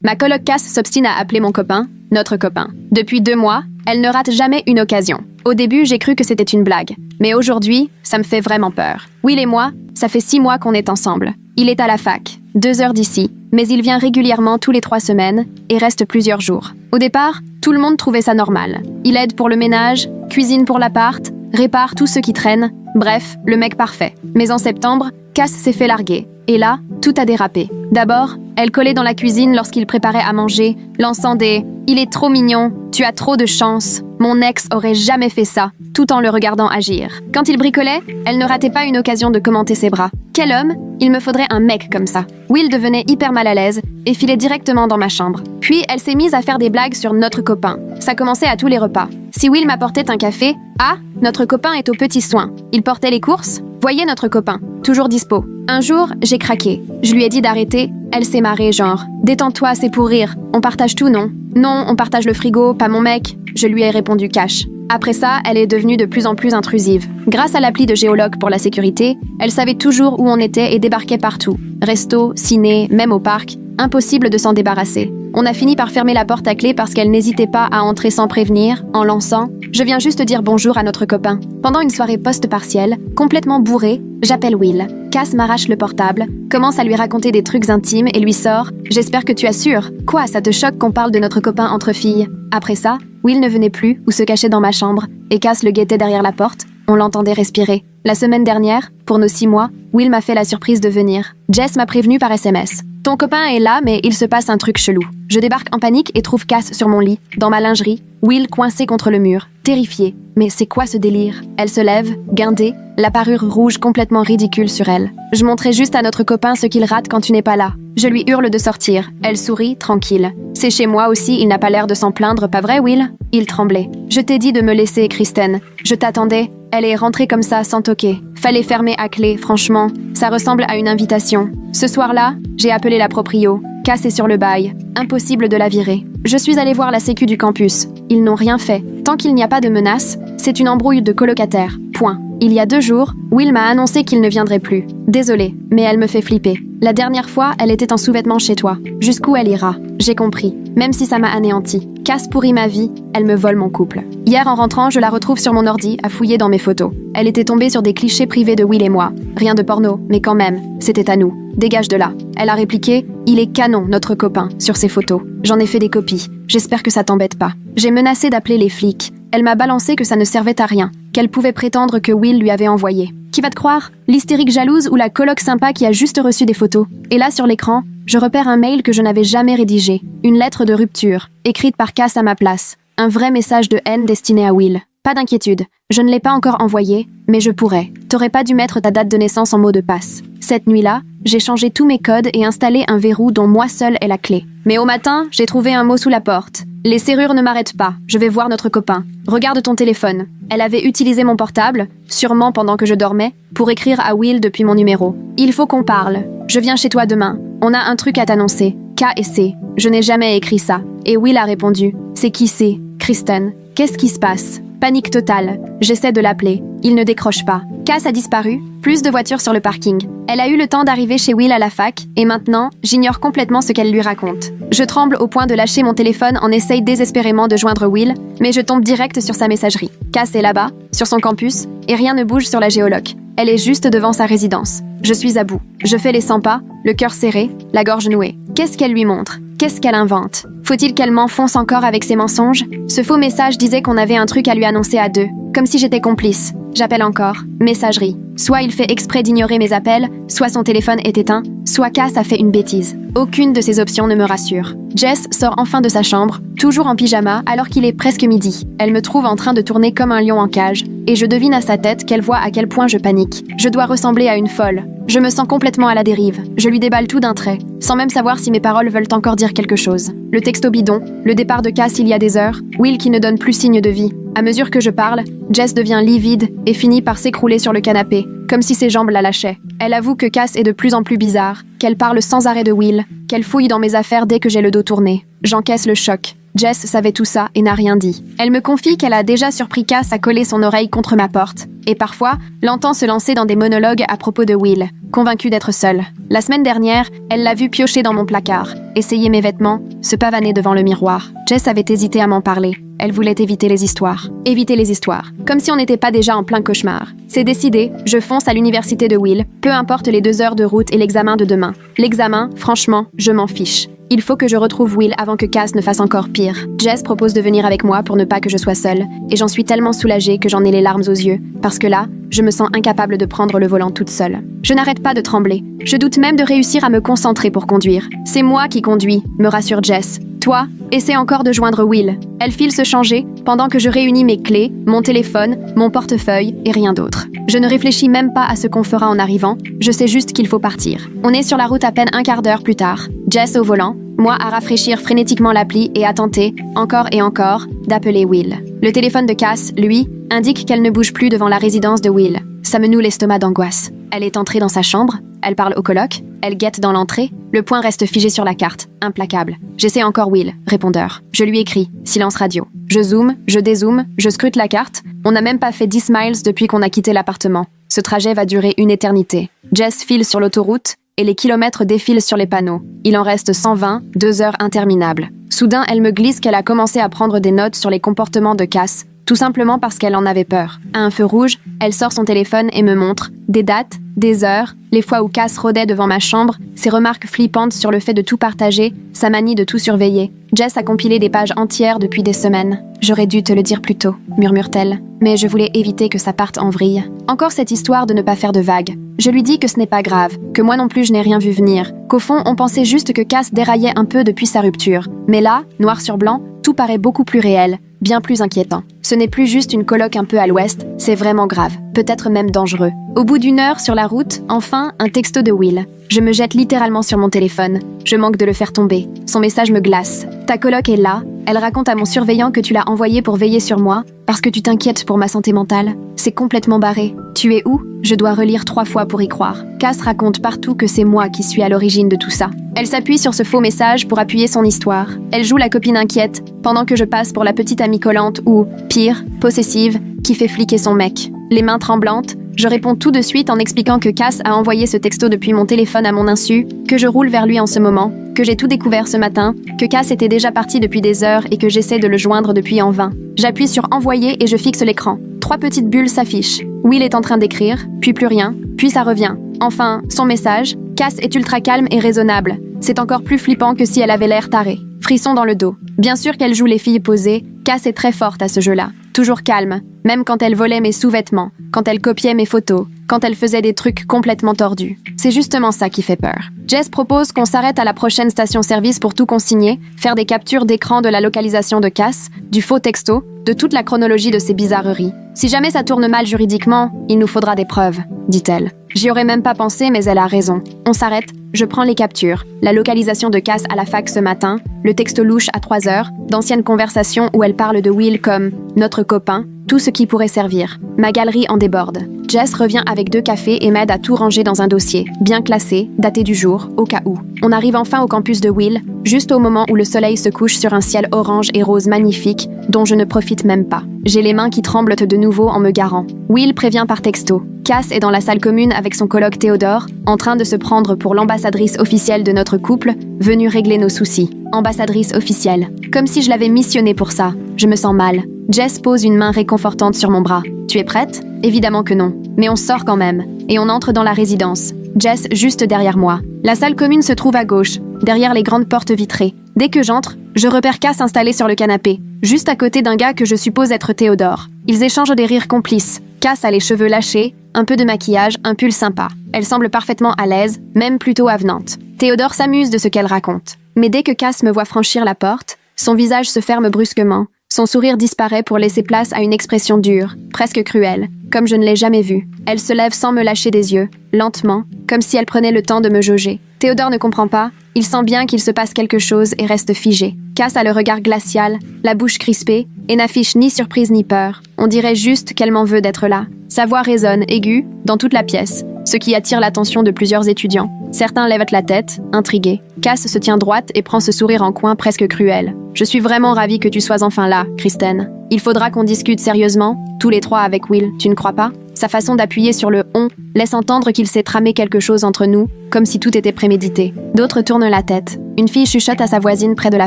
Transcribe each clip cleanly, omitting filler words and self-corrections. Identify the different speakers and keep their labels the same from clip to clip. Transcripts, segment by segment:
Speaker 1: Ma coloc Cass s'obstine à appeler mon copain, notre copain. Depuis 2 mois, elle ne rate jamais une occasion. Au début, j'ai cru que c'était une blague. Mais aujourd'hui, ça me fait vraiment peur. Will et moi, ça fait 6 mois qu'on est ensemble. Il est à la fac, 2 heures d'ici, mais il vient régulièrement tous les 3 semaines et reste plusieurs jours. Au départ, tout le monde trouvait ça normal. Il aide pour le ménage, cuisine pour l'appart, répare tout ce qui traîne, bref, le mec parfait. Mais en septembre, Cass s'est fait larguer. Et là, tout a dérapé. D'abord, elle collait dans la cuisine lorsqu'il préparait à manger, lançant des « Il est trop mignon, tu as trop de chance, mon ex aurait jamais fait ça », tout en le regardant agir. Quand il bricolait, elle ne ratait pas une occasion de commenter ses bras. Quel homme? Il me faudrait un mec comme ça. Will devenait hyper mal à l'aise et filait directement dans ma chambre. Puis, elle s'est mise à faire des blagues sur notre copain. Ça commençait à tous les repas. Si Will m'apportait un café, « Ah, notre copain est aux petits soins. Il portait les courses? Voyez notre copain, toujours dispo. » Un jour, j'ai craqué. Je lui ai dit d'arrêter. Elle s'est marrée, genre « Détends-toi, c'est pour rire. On partage tout, non? » « Non, on partage le frigo, pas mon mec. » Je lui ai répondu cash. Après ça, elle est devenue de plus en plus intrusive. Grâce à l'appli de géologue pour la sécurité, elle savait toujours où on était et débarquait partout. Resto, ciné, même au parc. Impossible de s'en débarrasser. On a fini par fermer la porte à clé parce qu'elle n'hésitait pas à entrer sans prévenir, en lançant « Je viens juste dire bonjour à notre copain ». Pendant une soirée post-partielle, complètement bourrée, j'appelle Will. Cass m'arrache le portable, commence à lui raconter des trucs intimes et lui sort « J'espère que tu assures. Quoi, ça te choque qu'on parle de notre copain entre filles ?» Après ça, Will ne venait plus ou se cachait dans ma chambre, et Cass le guettait derrière la porte. On l'entendait respirer. La semaine dernière, pour nos 6 mois, Will m'a fait la surprise de venir. Jess m'a prévenu par SMS. « Ton copain est là, mais il se passe un truc chelou. » Je débarque en panique et trouve Cass sur mon lit, dans ma lingerie, Will coincé contre le mur, terrifié. Mais c'est quoi ce délire? Elle se lève, guindée, la parure rouge complètement ridicule sur elle. Je montrais juste à notre copain ce qu'il rate quand tu n'es pas là. Je lui hurle de sortir. Elle sourit, tranquille. C'est chez moi aussi, il n'a pas l'air de s'en plaindre, pas vrai, Will? Il tremblait. Je t'ai dit de me laisser, Kristen. Je t'attendais. Elle est rentrée comme ça, sans toquer. Fallait fermer à clé, franchement. Ça ressemble à une invitation. Ce soir-là, j'ai appelé la proprio. Cass est sur le bail. Impossible de la virer. Je suis allée voir la sécu du campus. Ils n'ont rien fait. Tant qu'il n'y a pas de menace, c'est une embrouille de colocataires. Point. Il y a 2 jours, Will m'a annoncé qu'il ne viendrait plus. Désolée, mais elle me fait flipper. La dernière fois, elle était en sous-vêtements chez toi. Jusqu'où elle ira? J'ai compris. Même si ça m'a anéanti. Cass pourrit ma vie, elle me vole mon couple. Hier, en rentrant, je la retrouve sur mon ordi, à fouiller dans mes photos. Elle était tombée sur des clichés privés de Will et moi. Rien de porno, mais quand même, c'était à nous. Dégage de là. Elle a répliqué « Il est canon, notre copain », sur ses photos. J'en ai fait des copies. J'espère que ça t'embête pas. J'ai menacé d'appeler les flics. Elle m'a balancé que ça ne servait à rien, qu'elle pouvait prétendre que Will lui avait envoyé. Qui va te croire? L'hystérique jalouse ou la coloc sympa qui a juste reçu des photos? Et là, sur l'écran, je repère un mail que je n'avais jamais rédigé. Une lettre de rupture, écrite par Cass à ma place. Un vrai message de haine destiné à Will. Pas d'inquiétude, je ne l'ai pas encore envoyé, mais je pourrais. T'aurais pas dû mettre ta date de naissance en mot de passe. Cette nuit-là, j'ai changé tous mes codes et installé un verrou dont moi seule est la clé. Mais au matin, j'ai trouvé un mot sous la porte. Les serrures ne m'arrêtent pas, je vais voir notre copain. Regarde ton téléphone. Elle avait utilisé mon portable, sûrement pendant que je dormais, pour écrire à Will depuis mon numéro. Il faut qu'on parle. Je viens chez toi demain. On a un truc à t'annoncer. K et C. Je n'ai jamais écrit ça. Et Will a répondu. C'est qui c'est? Kristen. Qu'est-ce qui se passe? Panique totale. J'essaie de l'appeler. Il ne décroche pas. Cass a disparu. Plus de voitures sur le parking. Elle a eu le temps d'arriver chez Will à la fac, et maintenant, j'ignore complètement ce qu'elle lui raconte. Je tremble au point de lâcher mon téléphone en essaye désespérément de joindre Will, mais je tombe direct sur sa messagerie. Cass est là-bas, sur son campus, et rien ne bouge sur la géoloc. Elle est juste devant sa résidence. Je suis à bout. Je fais les 100 pas, le cœur serré, la gorge nouée. Qu'est-ce qu'elle lui montre? Qu'est-ce qu'elle invente? Faut-il qu'elle m'enfonce encore avec ses mensonges? Ce faux message disait qu'on avait un truc à lui annoncer à 2, comme si j'étais complice. J'appelle encore. Messagerie. Soit il fait exprès d'ignorer mes appels, soit son téléphone est éteint, soit Cass a fait une bêtise. Aucune de ces options ne me rassure. Jess sort enfin de sa chambre, toujours en pyjama, alors qu'il est presque midi. Elle me trouve en train de tourner comme un lion en cage, et je devine à sa tête qu'elle voit à quel point je panique. Je dois ressembler à une folle. Je me sens complètement à la dérive. Je lui déballe tout d'un trait, sans même savoir si mes paroles veulent encore dire quelque chose. Le texto bidon, le départ de Cass il y a des heures, Will qui ne donne plus signe de vie. À mesure que je parle, Jess devient livide et finit par s'écrouler sur le canapé, comme si ses jambes la lâchaient. Elle avoue que Cass est de plus en plus bizarre, qu'elle parle sans arrêt de Will, qu'elle fouille dans mes affaires dès que j'ai le dos tourné. J'encaisse le choc. Jess savait tout ça et n'a rien dit. Elle me confie qu'elle a déjà surpris Cass à coller son oreille contre ma porte, et parfois l'entend se lancer dans des monologues à propos de Will, convaincue d'être seule. La semaine dernière, elle l'a vu piocher dans mon placard, essayer mes vêtements, se pavaner devant le miroir. Jess avait hésité à m'en parler. Elle voulait éviter les histoires. Éviter les histoires. Comme si on n'était pas déjà en plein cauchemar. C'est décidé, je fonce à l'université de Will, peu importe les 2 heures de route et l'examen de demain. L'examen, franchement, je m'en fiche. Il faut que je retrouve Will avant que Cass ne fasse encore pire. Jess propose de venir avec moi pour ne pas que je sois seule, et j'en suis tellement soulagée que j'en ai les larmes aux yeux, parce que là, je me sens incapable de prendre le volant toute seule. Je n'arrête pas de trembler. Je doute même de réussir à me concentrer pour conduire. C'est moi qui conduis, me rassure Jess. Toi, essaie encore de joindre Will. Elle file se changer pendant que je réunis mes clés, mon téléphone, mon portefeuille et rien d'autre. Je ne réfléchis même pas à ce qu'on fera en arrivant, je sais juste qu'il faut partir. On est sur la route à peine un quart d'heure plus tard. Jess au volant, moi à rafraîchir frénétiquement l'appli et à tenter, encore et encore, d'appeler Will. Le téléphone de Cass, lui, indique qu'elle ne bouge plus devant la résidence de Will. Ça me noue l'estomac d'angoisse. Elle est entrée dans sa chambre, elle parle au coloc, elle guette dans l'entrée, le poing reste figé sur la carte, implacable. J'essaie encore Will, répondeur. Je lui écris, silence radio. Je zoome, je dézoome, je scrute la carte. On n'a même pas fait 10 miles depuis qu'on a quitté l'appartement. Ce trajet va durer une éternité. Jess file sur l'autoroute et les kilomètres défilent sur les panneaux. Il en reste 120, 2 heures interminables. Soudain, elle me glisse qu'elle a commencé à prendre des notes sur les comportements de Cass, tout simplement parce qu'elle en avait peur. À un feu rouge, elle sort son téléphone et me montre des dates, des heures, les fois où Cass rôdait devant ma chambre, ses remarques flippantes sur le fait de tout partager, sa manie de tout surveiller. Jess a compilé des pages entières depuis des semaines. J'aurais dû te le dire plus tôt, murmure-t-elle, mais je voulais éviter que ça parte en vrille. Encore cette histoire de ne pas faire de vagues. Je lui dis que ce n'est pas grave, que moi non plus je n'ai rien vu venir, qu'au fond on pensait juste que Cass déraillait un peu depuis sa rupture. Mais là, noir sur blanc, tout paraît beaucoup plus réel, bien plus inquiétant. Ce n'est plus juste une coloc un peu à l'ouest, c'est vraiment grave, peut-être même dangereux. Au bout d'1 heure sur la route, enfin, un texto de Will. Je me jette littéralement sur mon téléphone. Je manque de le faire tomber. Son message me glace. Ta coloc est là. Elle raconte à mon surveillant que tu l'as envoyé pour veiller sur moi, parce que tu t'inquiètes pour ma santé mentale. C'est complètement barré. Tu es où? Je dois relire 3 fois pour y croire. Cass raconte partout que c'est moi qui suis à l'origine de tout ça. Elle s'appuie sur ce faux message pour appuyer son histoire. Elle joue la copine inquiète, pendant que je passe pour la petite amie collante ou, pire, possessive, qui fait fliquer son mec. Les mains tremblantes, je réponds tout de suite en expliquant que Cass a envoyé ce texto depuis mon téléphone à mon insu, que je roule vers lui en ce moment, que j'ai tout découvert ce matin, que Cass était déjà parti depuis des heures et que j'essaie de le joindre depuis en vain. J'appuie sur envoyer et je fixe l'écran. 3 petites bulles s'affichent. Will est en train d'écrire, puis plus rien, puis ça revient. Enfin, son message, Cass est ultra calme et raisonnable. C'est encore plus flippant que si elle avait l'air tarée. Frisson dans le dos. Bien sûr qu'elle joue les filles posées, Cass est très forte à ce jeu-là. Toujours calme, même quand elle volait mes sous-vêtements, quand elle copiait mes photos, quand elle faisait des trucs complètement tordus. C'est justement ça qui fait peur. Jess propose qu'on s'arrête à la prochaine station-service pour tout consigner, faire des captures d'écran de la localisation de Cass, du faux texto, de toute la chronologie de ces bizarreries. Si jamais ça tourne mal juridiquement, il nous faudra des preuves, dit-elle. J'y aurais même pas pensé, mais elle a raison. On s'arrête, je prends les captures, la localisation de Cass à la fac ce matin, le texto louche à 3 heures, d'anciennes conversations où elle parle de Will comme « notre copain », tout ce qui pourrait servir. Ma galerie en déborde. Jess revient avec 2 cafés et m'aide à tout ranger dans un dossier, bien classé, daté du jour, au cas où. On arrive enfin au campus de Will, juste au moment où le soleil se couche sur un ciel orange et rose magnifique, dont je ne profite même pas. J'ai les mains qui tremblent de nouveau en me garant. Will prévient par texto. Cass est dans la salle commune avec son coloc Théodore, en train de se prendre pour l'ambassadrice officielle de notre couple, venue régler nos soucis. Ambassadrice officielle. Comme si je l'avais missionnée pour ça. Je me sens mal. Jess pose une main réconfortante sur mon bras. Tu es prête? Évidemment que non. Mais on sort quand même. Et on entre dans la résidence. Jess juste derrière moi. La salle commune se trouve à gauche, derrière les grandes portes vitrées. Dès que j'entre, je repère Cass installé sur le canapé, juste à côté d'un gars que je suppose être Théodore. Ils échangent des rires complices. Cass a les cheveux lâchés, un peu de maquillage, un pull sympa. Elle semble parfaitement à l'aise, même plutôt avenante. Théodore s'amuse de ce qu'elle raconte. Mais dès que Cass me voit franchir la porte, son visage se ferme brusquement. Son sourire disparaît pour laisser place à une expression dure, presque cruelle, comme je ne l'ai jamais vue. Elle se lève sans me lâcher des yeux, lentement, comme si elle prenait le temps de me jauger. Théodore ne comprend pas, il sent bien qu'il se passe quelque chose et reste figé. Cass a le regard glacial, la bouche crispée, et n'affiche ni surprise ni peur. On dirait juste qu'elle m'en veut d'être là. Sa voix résonne, aiguë, dans toute la pièce, ce qui attire l'attention de plusieurs étudiants. Certains lèvent la tête, intrigués. Cass se tient droite et prend ce sourire en coin presque cruel. Je suis vraiment ravie que tu sois enfin là, Kristen. Il faudra qu'on discute sérieusement, tous les 3 avec Will, tu ne crois pas? Sa façon d'appuyer sur le « on » laisse entendre qu'il s'est tramé quelque chose entre nous, comme si tout était prémédité. D'autres tournent la tête. Une fille chuchote à sa voisine près de la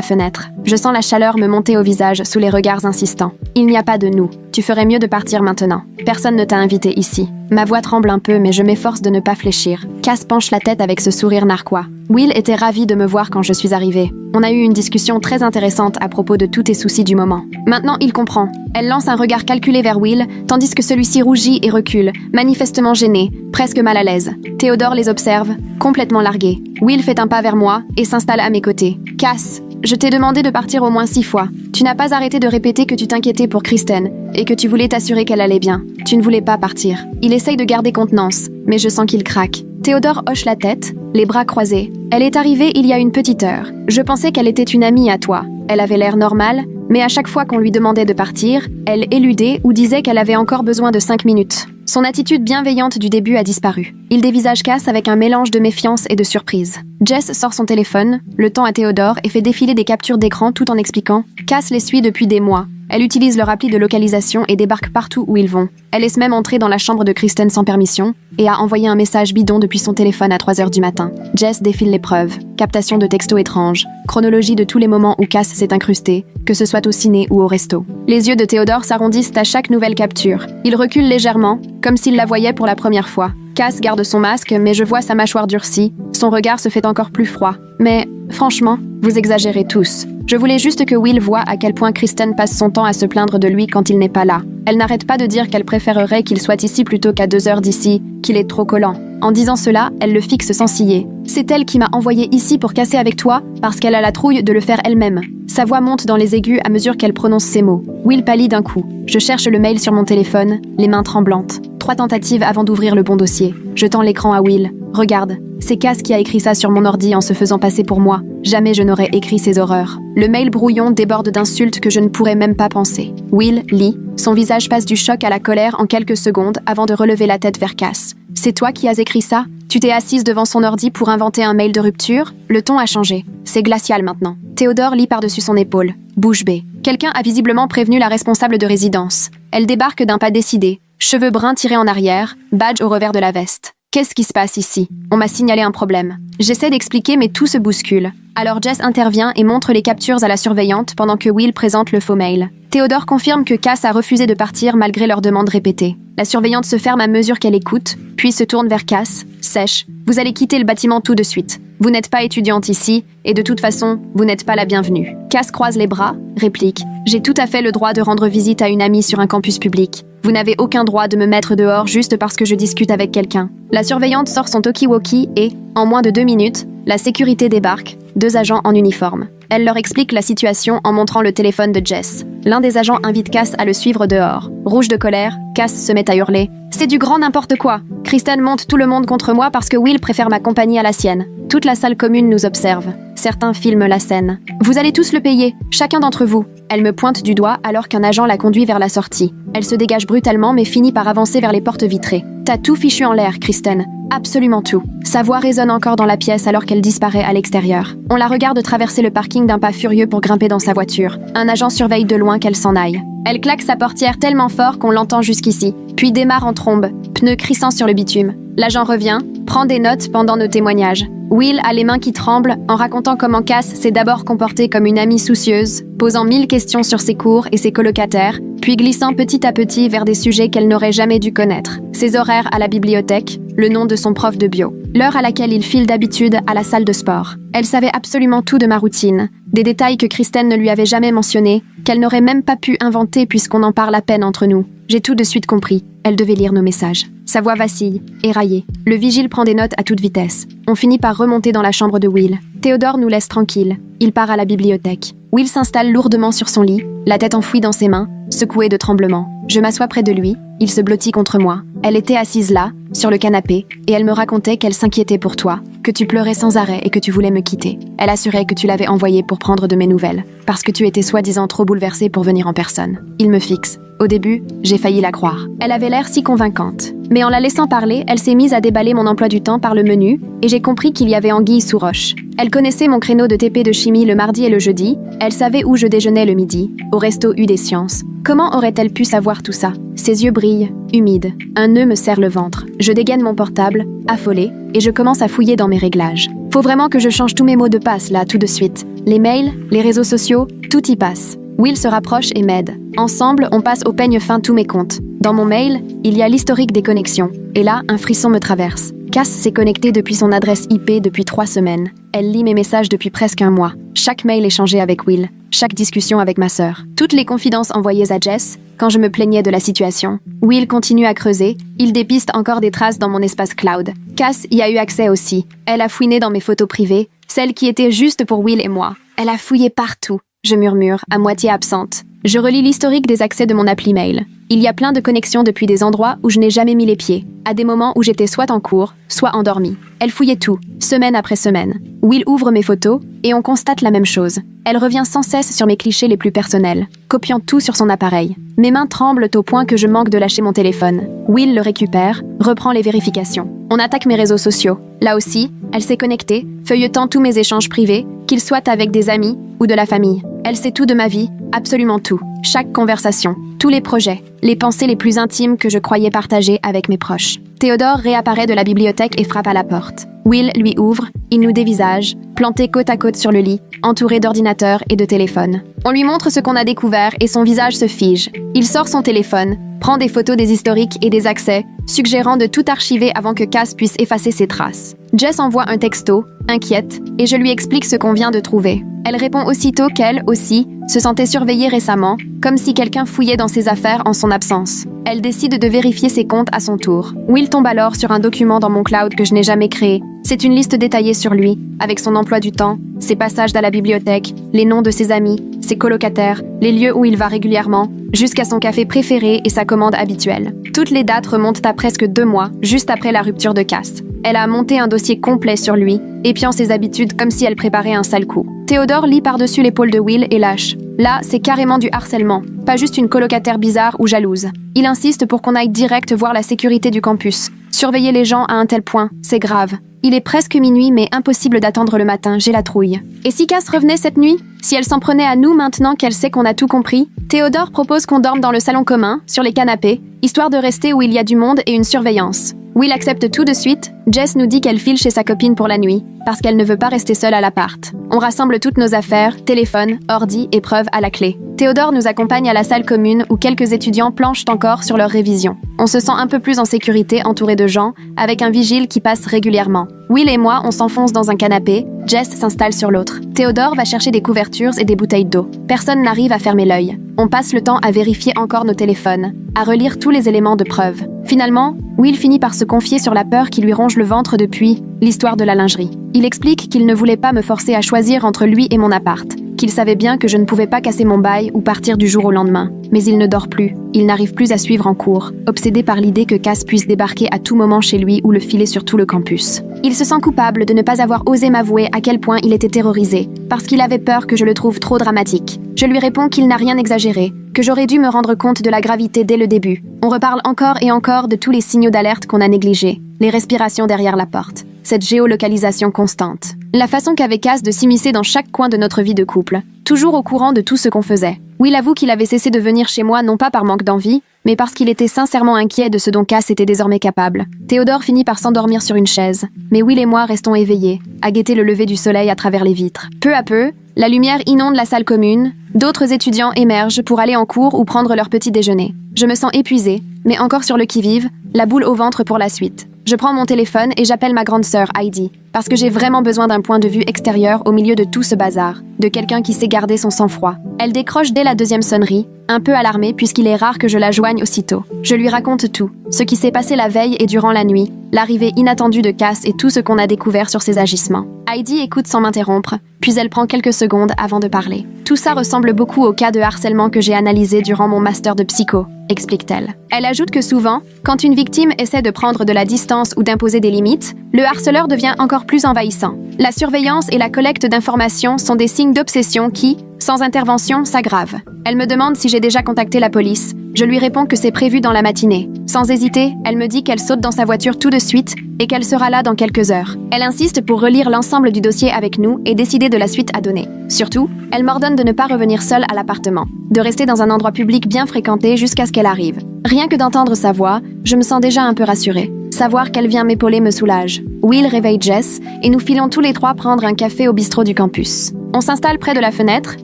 Speaker 1: fenêtre. Je sens la chaleur me monter au visage sous les regards insistants. Il n'y a pas de nous. Tu ferais mieux de partir maintenant. Personne ne t'a invité ici. Ma voix tremble un peu, mais je m'efforce de ne pas fléchir. Cass penche la tête avec ce sourire narquois. Will était ravi de me voir quand je suis arrivée. On a eu une discussion très intéressante à propos de tous tes soucis du moment. Maintenant, il comprend. Elle lance un regard calculé vers Will, tandis que celui-ci rougit et recule, manifestement gêné, presque mal à l'aise. Théodore les observe, complètement largué. Will fait un pas vers moi et s'installe à mes côtés. Cass, je t'ai demandé de partir au moins 6 fois. Tu n'as pas arrêté de répéter que tu t'inquiétais pour Kristen et que tu voulais t'assurer qu'elle allait bien. Tu ne voulais pas partir. Il essaye de garder contenance, mais je sens qu'il craque. Théodore hoche la tête, les bras croisés. Elle est arrivée il y a une petite heure. Je pensais qu'elle était une amie à toi. Elle avait l'air normale, mais à chaque fois qu'on lui demandait de partir, elle éludait ou disait qu'elle avait encore besoin de 5 minutes. Son attitude bienveillante du début a disparu. Il dévisage Cass avec un mélange de méfiance et de surprise. Jess sort son téléphone, le tend à Théodore et fait défiler des captures d'écran tout en expliquant « Cass les suit depuis des mois. Elle utilise leur appli de localisation et débarque partout où ils vont. Elle est même entrée dans la chambre de Kristen sans permission et a envoyé un message bidon depuis son téléphone à 3h du matin. Jess défile les preuves. Captation de textos étranges. Chronologie de tous les moments où Cass s'est incrusté, que ce soit au ciné ou au resto. Les yeux de Théodore s'arrondissent à chaque nouvelle capture. Il recule légèrement, comme s'il la voyait pour la première fois. Cass garde son masque, mais je vois sa mâchoire durcie. Son regard se fait encore plus froid. Mais, franchement, vous exagérez tous. Je voulais juste que Will voie à quel point Kristen passe son temps à se plaindre de lui quand il n'est pas là. Elle n'arrête pas de dire qu'elle préférerait qu'il soit ici plutôt qu'à 2 heures d'ici, qu'il est trop collant. En disant cela, elle le fixe sans ciller. C'est elle qui m'a envoyé ici pour casser avec toi, parce qu'elle a la trouille de le faire elle-même. Sa voix monte dans les aigus à mesure qu'elle prononce ces mots. Will pâlit d'un coup. Je cherche le mail sur mon téléphone, les mains tremblantes. 3 tentatives avant d'ouvrir le bon dossier. Je tends l'écran à Will. Regarde, c'est Cass qui a écrit ça sur mon ordi en se faisant passer pour moi. Jamais je n'aurais écrit ces horreurs. Le mail brouillon déborde d'insultes que je ne pourrais même pas penser. Will lit. Son visage passe du choc à la colère en quelques secondes avant de relever la tête vers Cass. C'est toi qui as écrit ça? Tu t'es assise devant son ordi pour inventer un mail de rupture? Le ton a changé. C'est glacial maintenant. Théodore lit par-dessus son épaule. Bouche bée. Quelqu'un a visiblement prévenu la responsable de résidence. Elle débarque d'un pas décidé. Cheveux bruns tirés en arrière, badge au revers de la veste. Qu'est-ce qui se passe ici? On m'a signalé un problème. J'essaie d'expliquer mais tout se bouscule. Alors Jess intervient et montre les captures à la surveillante pendant que Will présente le faux mail. Théodore confirme que Cass a refusé de partir malgré leurs demandes répétées. La surveillante se ferme à mesure qu'elle écoute, puis se tourne vers Cass, sèche. Vous allez quitter le bâtiment tout de suite. Vous n'êtes pas étudiante ici, et de toute façon, vous n'êtes pas la bienvenue. Cass croise les bras, réplique. J'ai tout à fait le droit de rendre visite à une amie sur un campus public. Vous n'avez aucun droit de me mettre dehors juste parce que je discute avec quelqu'un. La surveillante sort son talkie-walkie et, en moins de 2 minutes, la sécurité débarque, 2 agents en uniforme. Elle leur explique la situation en montrant le téléphone de Jess. L'un des agents invite Cass à le suivre dehors. Rouge de colère, Cass se met à hurler. C'est du grand n'importe quoi. Kristen monte tout le monde contre moi parce que Will préfère ma compagnie à la sienne. Toute la salle commune nous observe. Certains filment la scène. Vous allez tous le payer, chacun d'entre vous. Elle me pointe du doigt alors qu'un agent la conduit vers la sortie. Elle se dégage brutalement mais finit par avancer vers les portes vitrées. T'as tout fichu en l'air, Kristen. Absolument tout. Sa voix résonne encore dans la pièce alors qu'elle disparaît à l'extérieur. On la regarde traverser le parking d'un pas furieux pour grimper dans sa voiture. Un agent surveille de loin qu'elle s'en aille. Elle claque sa portière tellement fort qu'on l'entend jusqu'ici, puis démarre en trombe, pneus crissant sur le bitume. L'agent revient, prend des notes pendant nos témoignages. Will a les mains qui tremblent en racontant comment Cass s'est d'abord comportée comme une amie soucieuse, posant 1000 questions sur ses cours et ses colocataires, puis glissant petit à petit vers des sujets qu'elle n'aurait jamais dû connaître. Ses horaires à la bibliothèque, le nom de son prof de bio, l'heure à laquelle il file d'habitude à la salle de sport. Elle savait absolument tout de ma routine, des détails que Kristen ne lui avait jamais mentionnés, qu'elle n'aurait même pas pu inventer puisqu'on en parle à peine entre nous. J'ai tout de suite compris. Elle devait lire nos messages. Sa voix vacille, éraillée. Le vigile prend des notes à toute vitesse. On finit par remonter dans la chambre de Will. Théodore nous laisse tranquilles. Il part à la bibliothèque. Will s'installe lourdement sur son lit, la tête enfouie dans ses mains, secouée de tremblements. Je m'assois près de lui, il se blottit contre moi. Elle était assise là, sur le canapé, et elle me racontait qu'elle s'inquiétait pour toi, que tu pleurais sans arrêt et que tu voulais me quitter. Elle assurait que tu l'avais envoyée pour prendre de mes nouvelles, parce que tu étais soi-disant trop bouleversée pour venir en personne. Il me fixe. Au début, j'ai failli la croire. Elle avait l'air si convaincante. Mais en la laissant parler, elle s'est mise à déballer mon emploi du temps par le menu, et j'ai compris qu'il y avait anguille sous roche. Elle connaissait mon créneau de TP de chimie le mardi et le jeudi, elle savait où je déjeunais le midi, au resto U des sciences. Comment aurait-elle pu savoir tout ça? Ses yeux brillent, humides, un nœud me serre le ventre. Je dégaine mon portable, affolée, et je commence à fouiller dans mes réglages. Faut vraiment que je change tous mes mots de passe là, tout de suite. Les mails, les réseaux sociaux, tout y passe. Will se rapproche et m'aide. Ensemble, on passe au peigne fin tous mes comptes. Dans mon mail, il y a l'historique des connexions. Et là, un frisson me traverse. Cass s'est connectée depuis son adresse IP depuis 3 semaines. Elle lit mes messages depuis presque un mois. Chaque mail échangé avec Will, chaque discussion avec ma sœur. Toutes les confidences envoyées à Jess, quand je me plaignais de la situation. Will continue à creuser, il dépiste encore des traces dans mon espace cloud. Cass y a eu accès aussi. Elle a fouiné dans mes photos privées, celles qui étaient juste pour Will et moi. Elle a fouillé partout. Je murmure, à moitié absente. Je relis l'historique des accès de mon appli mail. Il y a plein de connexions depuis des endroits où je n'ai jamais mis les pieds, à des moments où j'étais soit en cours, soit endormie. Elle fouillait tout, semaine après semaine. Will ouvre mes photos, et on constate la même chose. Elle revient sans cesse sur mes clichés les plus personnels, copiant tout sur son appareil. Mes mains tremblent au point que je manque de lâcher mon téléphone. Will le récupère, reprend les vérifications. On attaque mes réseaux sociaux. Là aussi, elle s'est connectée, feuilletant tous mes échanges privés, qu'ils soient avec des amis ou de la famille. Elle sait tout de ma vie, absolument tout. Chaque conversation, tous les projets, les pensées les plus intimes que je croyais partager avec mes proches. Théodore réapparaît de la bibliothèque et frappe à la porte. Will lui ouvre, il nous dévisage, planté côte à côte sur le lit, entouré d'ordinateurs et de téléphones. On lui montre ce qu'on a découvert et son visage se fige. Il sort son téléphone, prend des photos des historiques et des accès, suggérant de tout archiver avant que Cass puisse effacer ses traces. Jess envoie un texto, inquiète, et je lui explique ce qu'on vient de trouver. Elle répond aussitôt qu'elle, aussi, se sentait surveillée récemment, comme si quelqu'un fouillait dans ses affaires en son absence. Elle décide de vérifier ses comptes à son tour. Will tombe alors sur un document dans mon cloud que je n'ai jamais créé. C'est une liste détaillée sur lui, avec son emploi du temps, ses passages dans la bibliothèque, les noms de ses amis, ses colocataires, les lieux où il va régulièrement, jusqu'à son café préféré et sa commande habituelle. Toutes les dates remontent à presque 2 mois, juste après la rupture de Cass. Elle a monté un dossier complet sur lui, épiant ses habitudes comme si elle préparait un sale coup. Théodore lit par-dessus l'épaule de Will et lâche. Là, c'est carrément du harcèlement, pas juste une colocataire bizarre ou jalouse. Il insiste pour qu'on aille direct voir la sécurité du campus. Surveiller les gens à un tel point, c'est grave. Il est presque minuit, mais impossible d'attendre le matin, j'ai la trouille. Et si Cass revenait cette nuit? Si elle s'en prenait à nous maintenant qu'elle sait qu'on a tout compris? Théodore propose qu'on dorme dans le salon commun, sur les canapés, histoire de rester où il y a du monde et une surveillance. Will accepte tout de suite. Jess nous dit qu'elle file chez sa copine pour la nuit, parce qu'elle ne veut pas rester seule à l'appart. On rassemble toutes nos affaires, téléphone, ordi et preuves à la clé. Théodore nous accompagne à la salle commune où quelques étudiants planchent encore sur leur révision. On se sent un peu plus en sécurité entouré de gens, avec un vigile qui passe régulièrement. Will et moi, on s'enfonce dans un canapé, Jess s'installe sur l'autre. Théodore va chercher des couvertures et des bouteilles d'eau. Personne n'arrive à fermer l'œil. On passe le temps à vérifier encore nos téléphones, à relire tous les éléments de preuve. Finalement, Will finit par se confier sur la peur qui lui ronge le ventre depuis l'histoire de la lingerie. Il explique qu'il ne voulait pas me forcer à choisir entre lui et mon appart, qu'il savait bien que je ne pouvais pas casser mon bail ou partir du jour au lendemain. Mais il ne dort plus, il n'arrive plus à suivre en cours, obsédé par l'idée que Cass puisse débarquer à tout moment chez lui ou le filer sur tout le campus. Il se sent coupable de ne pas avoir osé m'avouer à quel point il était terrorisé, parce qu'il avait peur que je le trouve trop dramatique. Je lui réponds qu'il n'a rien exagéré, que j'aurais dû me rendre compte de la gravité dès le début. On reparle encore et encore de tous les signaux d'alerte qu'on a négligés, les respirations derrière la porte, cette géolocalisation constante. La façon qu'avait Cass de s'immiscer dans chaque coin de notre vie de couple, toujours au courant de tout ce qu'on faisait. Will avoue qu'il avait cessé de venir chez moi non pas par manque d'envie, mais parce qu'il était sincèrement inquiet de ce dont Cass était désormais capable. Théodore finit par s'endormir sur une chaise, mais Will et moi restons éveillés, à guetter le lever du soleil à travers les vitres. Peu à peu, la lumière inonde la salle commune, d'autres étudiants émergent pour aller en cours ou prendre leur petit déjeuner. Je me sens épuisée, mais encore sur le qui-vive, la boule au ventre pour la suite. Je prends mon téléphone et j'appelle ma grande sœur Heidi, parce que j'ai vraiment besoin d'un point de vue extérieur au milieu de tout ce bazar, de quelqu'un qui sait garder son sang-froid. Elle décroche dès la 2e sonnerie, un peu alarmée puisqu'il est rare que je la joigne aussitôt. Je lui raconte tout, ce qui s'est passé la veille et durant la nuit, l'arrivée inattendue de Cass et tout ce qu'on a découvert sur ses agissements. Heidi écoute sans m'interrompre, puis elle prend quelques secondes avant de parler. Tout ça ressemble beaucoup au cas de harcèlement que j'ai analysé durant mon master de psycho, explique-t-elle. Elle ajoute que souvent, quand une victime essaie de prendre de la distance ou d'imposer des limites, le harceleur devient encore plus envahissant. La surveillance et la collecte d'informations sont des signes d'obsession qui, Sans intervention, s'aggrave. Elle me demande si j'ai déjà contacté la police. Je lui réponds que c'est prévu dans la matinée. Sans hésiter, elle me dit qu'elle saute dans sa voiture tout de suite et qu'elle sera là dans quelques heures. Elle insiste pour relire l'ensemble du dossier avec nous et décider de la suite à donner. Surtout, elle m'ordonne de ne pas revenir seule à l'appartement, de rester dans un endroit public bien fréquenté jusqu'à ce qu'elle arrive. Rien que d'entendre sa voix, je me sens déjà un peu rassurée. Savoir qu'elle vient m'épauler me soulage. Will réveille Jess et nous filons tous les trois prendre un café au bistrot du campus. On s'installe près de la fenêtre,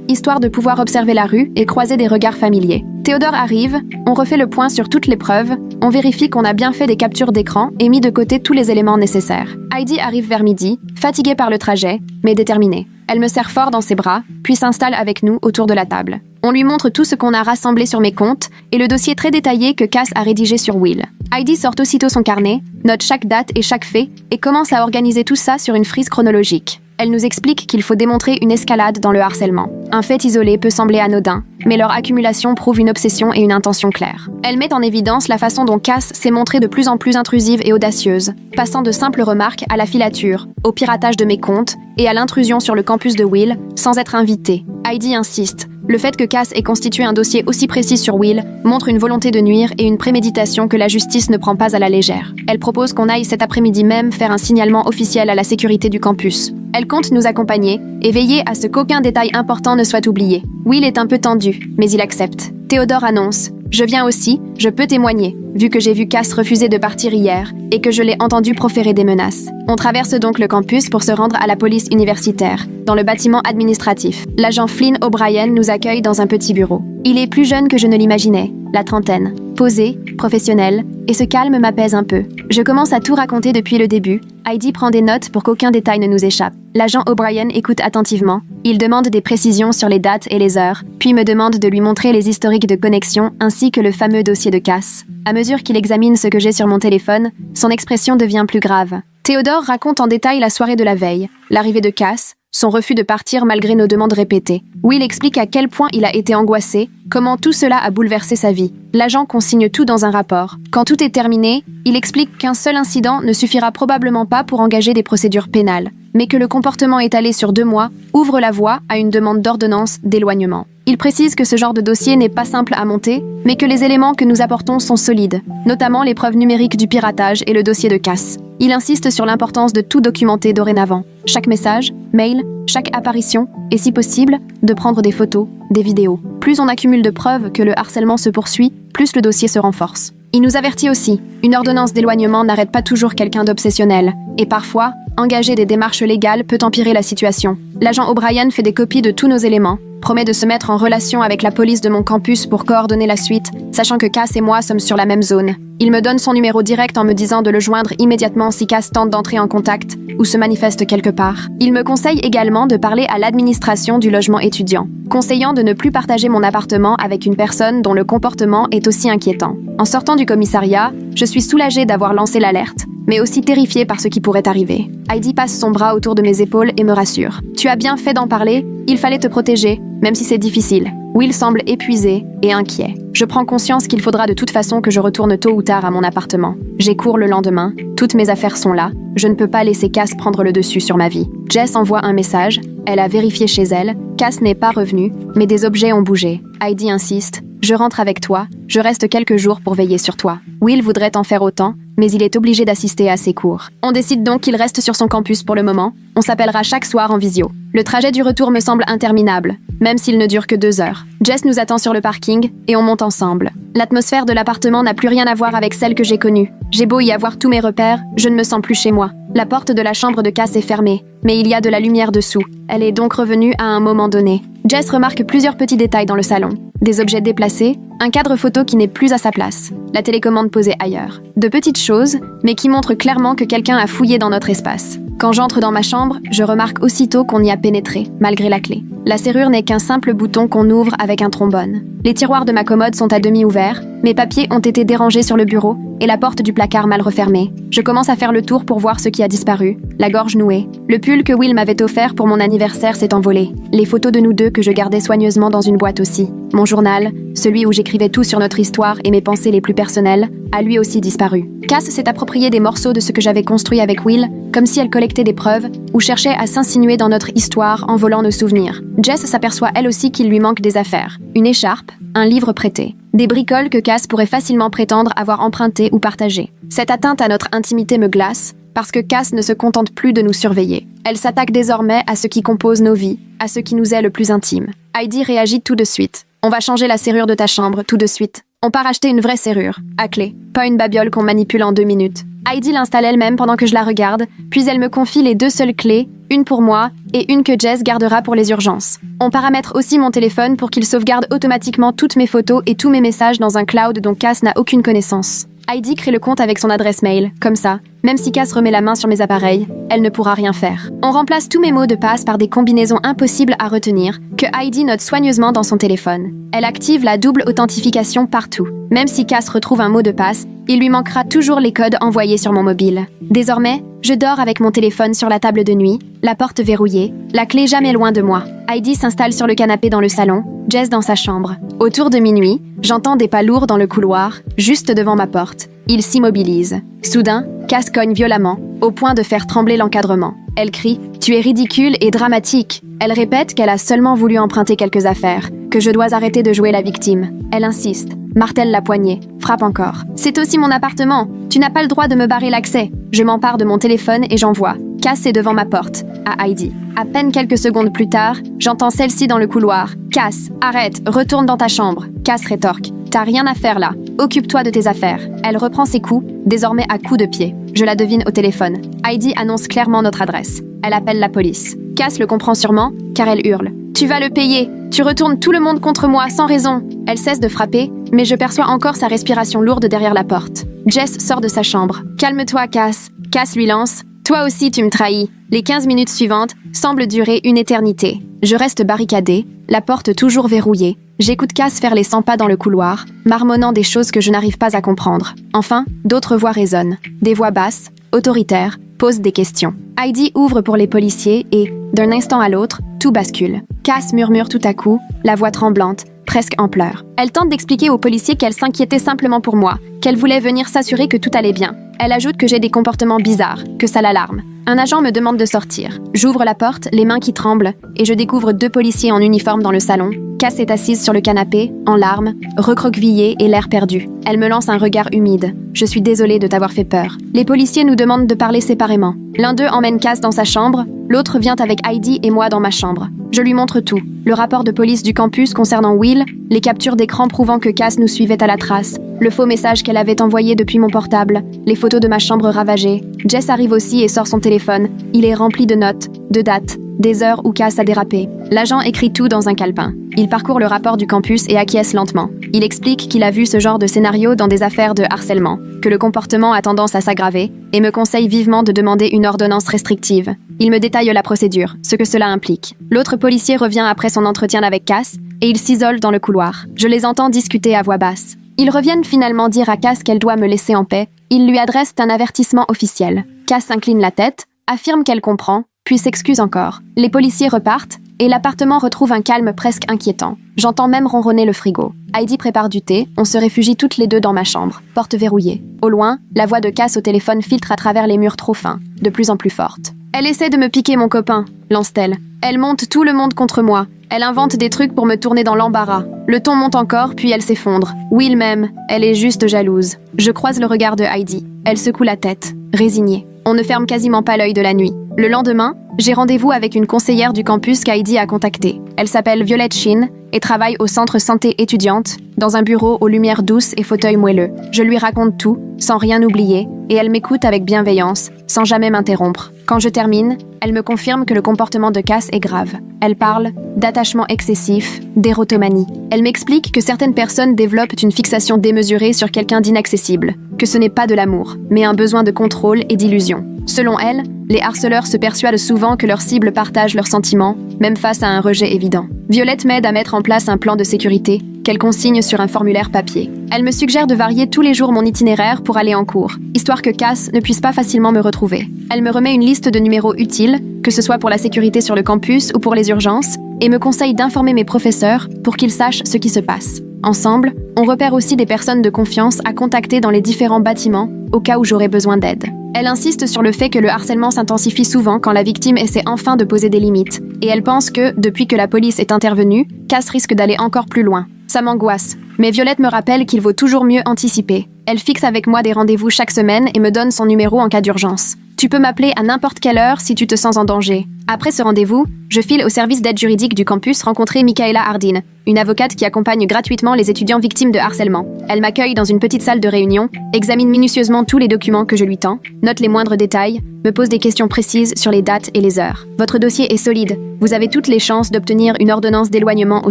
Speaker 1: histoire de pouvoir observer la rue et croiser des regards familiers. Théodore arrive, on refait le point sur toutes les preuves, on vérifie qu'on a bien fait des captures d'écran et mis de côté tous les éléments nécessaires. Heidi arrive vers midi, fatiguée par le trajet, mais déterminée. Elle me serre fort dans ses bras, puis s'installe avec nous autour de la table. On lui montre tout ce qu'on a rassemblé sur mes comptes et le dossier très détaillé que Cass a rédigé sur Will. Heidi sort aussitôt son carnet, note chaque date et chaque fait et commence à organiser tout ça sur une frise chronologique. Elle nous explique qu'il faut démontrer une escalade dans le harcèlement. Un fait isolé peut sembler anodin, mais leur accumulation prouve une obsession et une intention claire. Elle met en évidence la façon dont Cass s'est montrée de plus en plus intrusive et audacieuse, passant de simples remarques à la filature, au piratage de mes comptes et à l'intrusion sur le campus de Will sans être invitée. Heidi insiste. Le fait que Cass ait constitué un dossier aussi précis sur Will montre une volonté de nuire et une préméditation que la justice ne prend pas à la légère. Elle propose qu'on aille cet après-midi même faire un signalement officiel à la sécurité du campus. Elle compte nous accompagner et veiller à ce qu'aucun détail important ne soit oublié. Will est un peu tendu, mais il accepte. Théodore annonce « Je viens aussi, je peux témoigner, vu que j'ai vu Cass refuser de partir hier et que je l'ai entendu proférer des menaces. » On traverse donc le campus pour se rendre à la police universitaire, dans le bâtiment administratif. L'agent Flynn O'Brien nous accueille dans un petit bureau. Il est plus jeune que je ne l'imaginais, la trentaine. Posé, professionnel, et ce calme m'apaise un peu. Je commence à tout raconter depuis le début. Heidi prend des notes pour qu'aucun détail ne nous échappe. L'agent O'Brien écoute attentivement. Il demande des précisions sur les dates et les heures, puis me demande de lui montrer les historiques de connexion ainsi que le fameux dossier de Cass. À mesure qu'il examine ce que j'ai sur mon téléphone, son expression devient plus grave. Théodore raconte en détail la soirée de la veille, l'arrivée de Cass, son refus de partir malgré nos demandes répétées. Will explique à quel point il a été angoissé, comment tout cela a bouleversé sa vie. L'agent consigne tout dans un rapport. Quand tout est terminé, il explique qu'un seul incident ne suffira probablement pas pour engager des procédures pénales, mais que le comportement étalé sur 2 mois ouvre la voie à une demande d'ordonnance d'éloignement. Il précise que ce genre de dossier n'est pas simple à monter, mais que les éléments que nous apportons sont solides, notamment les preuves numériques du piratage et le dossier de Cass. Il insiste sur l'importance de tout documenter dorénavant. Chaque message, mail, chaque apparition, et si possible, de prendre des photos, des vidéos. Plus on accumule de preuves que le harcèlement se poursuit, plus le dossier se renforce. Il nous avertit aussi, une ordonnance d'éloignement n'arrête pas toujours quelqu'un d'obsessionnel, et parfois, engager des démarches légales peut empirer la situation. L'agent O'Brien fait des copies de tous nos éléments, promet de se mettre en relation avec la police de mon campus pour coordonner la suite, sachant que Cass et moi sommes sur la même zone. Il me donne son numéro direct en me disant de le joindre immédiatement si Cass tente d'entrer en contact ou se manifeste quelque part. Il me conseille également de parler à l'administration du logement étudiant, conseillant de ne plus partager mon appartement avec une personne dont le comportement est aussi inquiétant. En sortant du commissariat, je suis soulagée d'avoir lancé l'alerte, mais aussi terrifiée par ce qui pourrait arriver. Heidi passe son bras autour de mes épaules et me rassure. « Tu as bien fait d'en parler, il fallait te protéger, même si c'est difficile. » Will semble épuisé et inquiet. Je prends conscience qu'il faudra de toute façon que je retourne tôt ou tard à mon appartement. J'ai cours le lendemain, toutes mes affaires sont là, je ne peux pas laisser Cass prendre le dessus sur ma vie. Jess envoie un message, elle a vérifié chez elle, Cass n'est pas revenu, mais des objets ont bougé. Heidi insiste, je rentre avec toi, je reste quelques jours pour veiller sur toi. Will voudrait en faire autant, mais il est obligé d'assister à ses cours. On décide donc qu'il reste sur son campus pour le moment, on s'appellera chaque soir en visio. Le trajet du retour me semble interminable, même s'il ne dure que 2 heures. Jess nous attend sur le parking et on monte ensemble. L'atmosphère de l'appartement n'a plus rien à voir avec celle que j'ai connue. J'ai beau y avoir tous mes repères, je ne me sens plus chez moi. La porte de la chambre de Cass est fermée, mais il y a de la lumière dessous. Elle est donc revenue à un moment donné. Jess remarque plusieurs petits détails dans le salon. Des objets déplacés, un cadre photo qui n'est plus à sa place, la télécommande posée ailleurs. De petites choses, mais qui montrent clairement que quelqu'un a fouillé dans notre espace. Quand j'entre dans ma chambre, je remarque aussitôt qu'on y a pénétré, malgré la clé. La serrure n'est qu'un simple bouton qu'on ouvre avec un trombone. Les tiroirs de ma commode sont à demi ouverts, mes papiers ont été dérangés sur le bureau et la porte du placard mal refermée. Je commence à faire le tour pour voir ce qui a disparu, la gorge nouée. Le pull que Will m'avait offert pour mon anniversaire s'est envolé. Les photos de nous deux que je gardais soigneusement dans une boîte aussi. Mon journal, celui où j'écris écrivait tout sur notre histoire et mes pensées les plus personnelles, a lui aussi disparu. Cass s'est approprié des morceaux de ce que j'avais construit avec Will, comme si elle collectait des preuves ou cherchait à s'insinuer dans notre histoire en volant nos souvenirs. Jess s'aperçoit elle aussi qu'il lui manque des affaires. Une écharpe, un livre prêté. Des bricoles que Cass pourrait facilement prétendre avoir empruntées ou partagées. Cette atteinte à notre intimité me glace, parce que Cass ne se contente plus de nous surveiller. Elle s'attaque désormais à ce qui compose nos vies, à ce qui nous est le plus intime. Heidi réagit tout de suite. On va changer la serrure de ta chambre, tout de suite. On part acheter une vraie serrure, à clé, pas une babiole qu'on manipule en 2 minutes. Heidi l'installe elle-même pendant que je la regarde, puis elle me confie les 2 seules clés, une pour moi et une que Jess gardera pour les urgences. On paramètre aussi mon téléphone pour qu'il sauvegarde automatiquement toutes mes photos et tous mes messages dans un cloud dont Cass n'a aucune connaissance. Heidi crée le compte avec son adresse mail, comme ça, même si Cass remet la main sur mes appareils, elle ne pourra rien faire. On remplace tous mes mots de passe par des combinaisons impossibles à retenir, que Heidi note soigneusement dans son téléphone. Elle active la double authentification partout. Même si Cass retrouve un mot de passe, il lui manquera toujours les codes envoyés sur mon mobile. Désormais, je dors avec mon téléphone sur la table de nuit, la porte verrouillée, la clé jamais loin de moi. Heidi s'installe sur le canapé dans le salon, Jess dans sa chambre. Autour de minuit, j'entends des pas lourds dans le couloir, juste devant ma porte. Ils s'immobilisent. Soudain, Cass cogne violemment, au point de faire trembler l'encadrement. Elle crie « Tu es ridicule et dramatique !» Elle répète qu'elle a seulement voulu emprunter quelques affaires, que je dois arrêter de jouer la victime. Elle insiste, martèle la poignée, frappe encore. « C'est aussi mon appartement. Tu n'as pas le droit de me barrer l'accès. » Je m'empare de mon téléphone et j'envoie. Cass est devant ma porte, à Heidi. À peine quelques secondes plus tard, j'entends celle-ci dans le couloir. « Cass, arrête, retourne dans ta chambre. » Cass rétorque. « T'as rien à faire là. Occupe-toi de tes affaires. » Elle reprend ses coups, désormais à coups de pied. Je la devine au téléphone. Heidi annonce clairement notre adresse. Elle appelle la police. Cass le comprend sûrement, car elle hurle. « Tu vas le payer. Tu retournes tout le monde contre moi, sans raison. » Elle cesse de frapper, mais je perçois encore sa respiration lourde derrière la porte. Jess sort de sa chambre. « Calme-toi, Cass. » Cass lui lance. « Toi aussi, tu me trahis. » Les 15 minutes suivantes semblent durer une éternité. Je reste barricadée, la porte toujours verrouillée. J'écoute Cass faire les 100 pas dans le couloir, marmonnant des choses que je n'arrive pas à comprendre. Enfin, d'autres voix résonnent. Des voix basses, autoritaires, posent des questions. Heidi ouvre pour les policiers et, d'un instant à l'autre, tout bascule. Cass murmure tout à coup, la voix tremblante, presque en pleurs. Elle tente d'expliquer aux policiers qu'elle s'inquiétait simplement pour moi, qu'elle voulait venir s'assurer que tout allait bien. Elle ajoute que j'ai des comportements bizarres, que ça l'alarme. Un agent me demande de sortir. J'ouvre la porte, les mains qui tremblent, et je découvre 2 policiers en uniforme dans le salon. Cass est assise sur le canapé, en larmes, recroquevillée et l'air perdu. Elle me lance un regard humide. Je suis désolée de t'avoir fait peur. Les policiers nous demandent de parler séparément. L'un d'eux emmène Cass dans sa chambre, l'autre vient avec Heidi et moi dans ma chambre. Je lui montre tout. Le rapport de police du campus concernant Will, les captures d'écran prouvant que Cass nous suivait à la trace, le faux message qu'elle avait envoyé depuis mon portable, les photos de ma chambre ravagée. Jess arrive aussi et sort son téléphone. Il est rempli de notes, de dates, des heures où Cass a dérapé. L'agent écrit tout dans un calepin. Il parcourt le rapport du campus et acquiesce lentement. Il explique qu'il a vu ce genre de scénario dans des affaires de harcèlement, que le comportement a tendance à s'aggraver, et me conseille vivement de demander une ordonnance restrictive. Il me détaille la procédure, ce que cela implique. L'autre policier revient après son entretien avec Cass, et ils s'isolent dans le couloir. Je les entends discuter à voix basse. Ils reviennent finalement dire à Cass qu'elle doit me laisser en paix. Ils lui adressent un avertissement officiel. Cass incline la tête, affirme qu'elle comprend, puis s'excuse encore. Les policiers repartent, et l'appartement retrouve un calme presque inquiétant. J'entends même ronronner le frigo. Heidi prépare du thé, on se réfugie toutes les 2 dans ma chambre, porte verrouillée. Au loin, la voix de Cass au téléphone filtre à travers les murs trop fins, de plus en plus forte. « Elle essaie de me piquer mon copain », lance-t-elle. Elle monte tout le monde contre moi. Elle invente des trucs pour me tourner dans l'embarras. Le ton monte encore, puis elle s'effondre. Will m'aime, elle est juste jalouse. Je croise le regard de Heidi. Elle secoue la tête, résignée. On ne ferme quasiment pas l'œil de la nuit. Le lendemain, j'ai rendez-vous avec une conseillère du campus qu'Heidi a contactée. Elle s'appelle Violette Sheen et travaille au centre santé étudiante, dans un bureau aux lumières douces et fauteuils moelleux. Je lui raconte tout, sans rien oublier, et elle m'écoute avec bienveillance, sans jamais m'interrompre. Quand je termine, elle me confirme que le comportement de Cass est grave. Elle parle d'attachement excessif, d'érotomanie. Elle m'explique que certaines personnes développent une fixation démesurée sur quelqu'un d'inaccessible, que ce n'est pas de l'amour, mais un besoin de contrôle et d'illusion. Selon elle, les harceleurs se persuadent souvent que leurs cibles partagent leurs sentiments, même face à un rejet évident. Violette m'aide à mettre en place un plan de sécurité, qu'elle consigne sur un formulaire papier. Elle me suggère de varier tous les jours mon itinéraire pour aller en cours, histoire que Cass ne puisse pas facilement me retrouver. Elle me remet une liste de numéros utiles, que ce soit pour la sécurité sur le campus ou pour les urgences, et me conseille d'informer mes professeurs pour qu'ils sachent ce qui se passe. Ensemble, On repère aussi des personnes de confiance à contacter dans les différents bâtiments au cas où j'aurais besoin d'aide. Elle insiste sur le fait que le harcèlement s'intensifie souvent quand la victime essaie enfin de poser des limites. Et elle pense que, depuis que la police est intervenue, Cass risque d'aller encore plus loin. Ça m'angoisse. Mais Violette me rappelle qu'il vaut toujours mieux anticiper. Elle fixe avec moi des rendez-vous chaque semaine et me donne son numéro en cas d'urgence. Tu peux m'appeler à n'importe quelle heure si tu te sens en danger. Après ce rendez-vous, je file au service d'aide juridique du campus rencontrer Michaela Hardin, une avocate qui accompagne gratuitement les étudiants victimes de harcèlement. Elle m'accueille dans une petite salle de réunion, examine minutieusement tous les documents que je lui tends, note les moindres détails, me pose des questions précises sur les dates et les heures. Votre dossier est solide. Vous avez toutes les chances d'obtenir une ordonnance d'éloignement au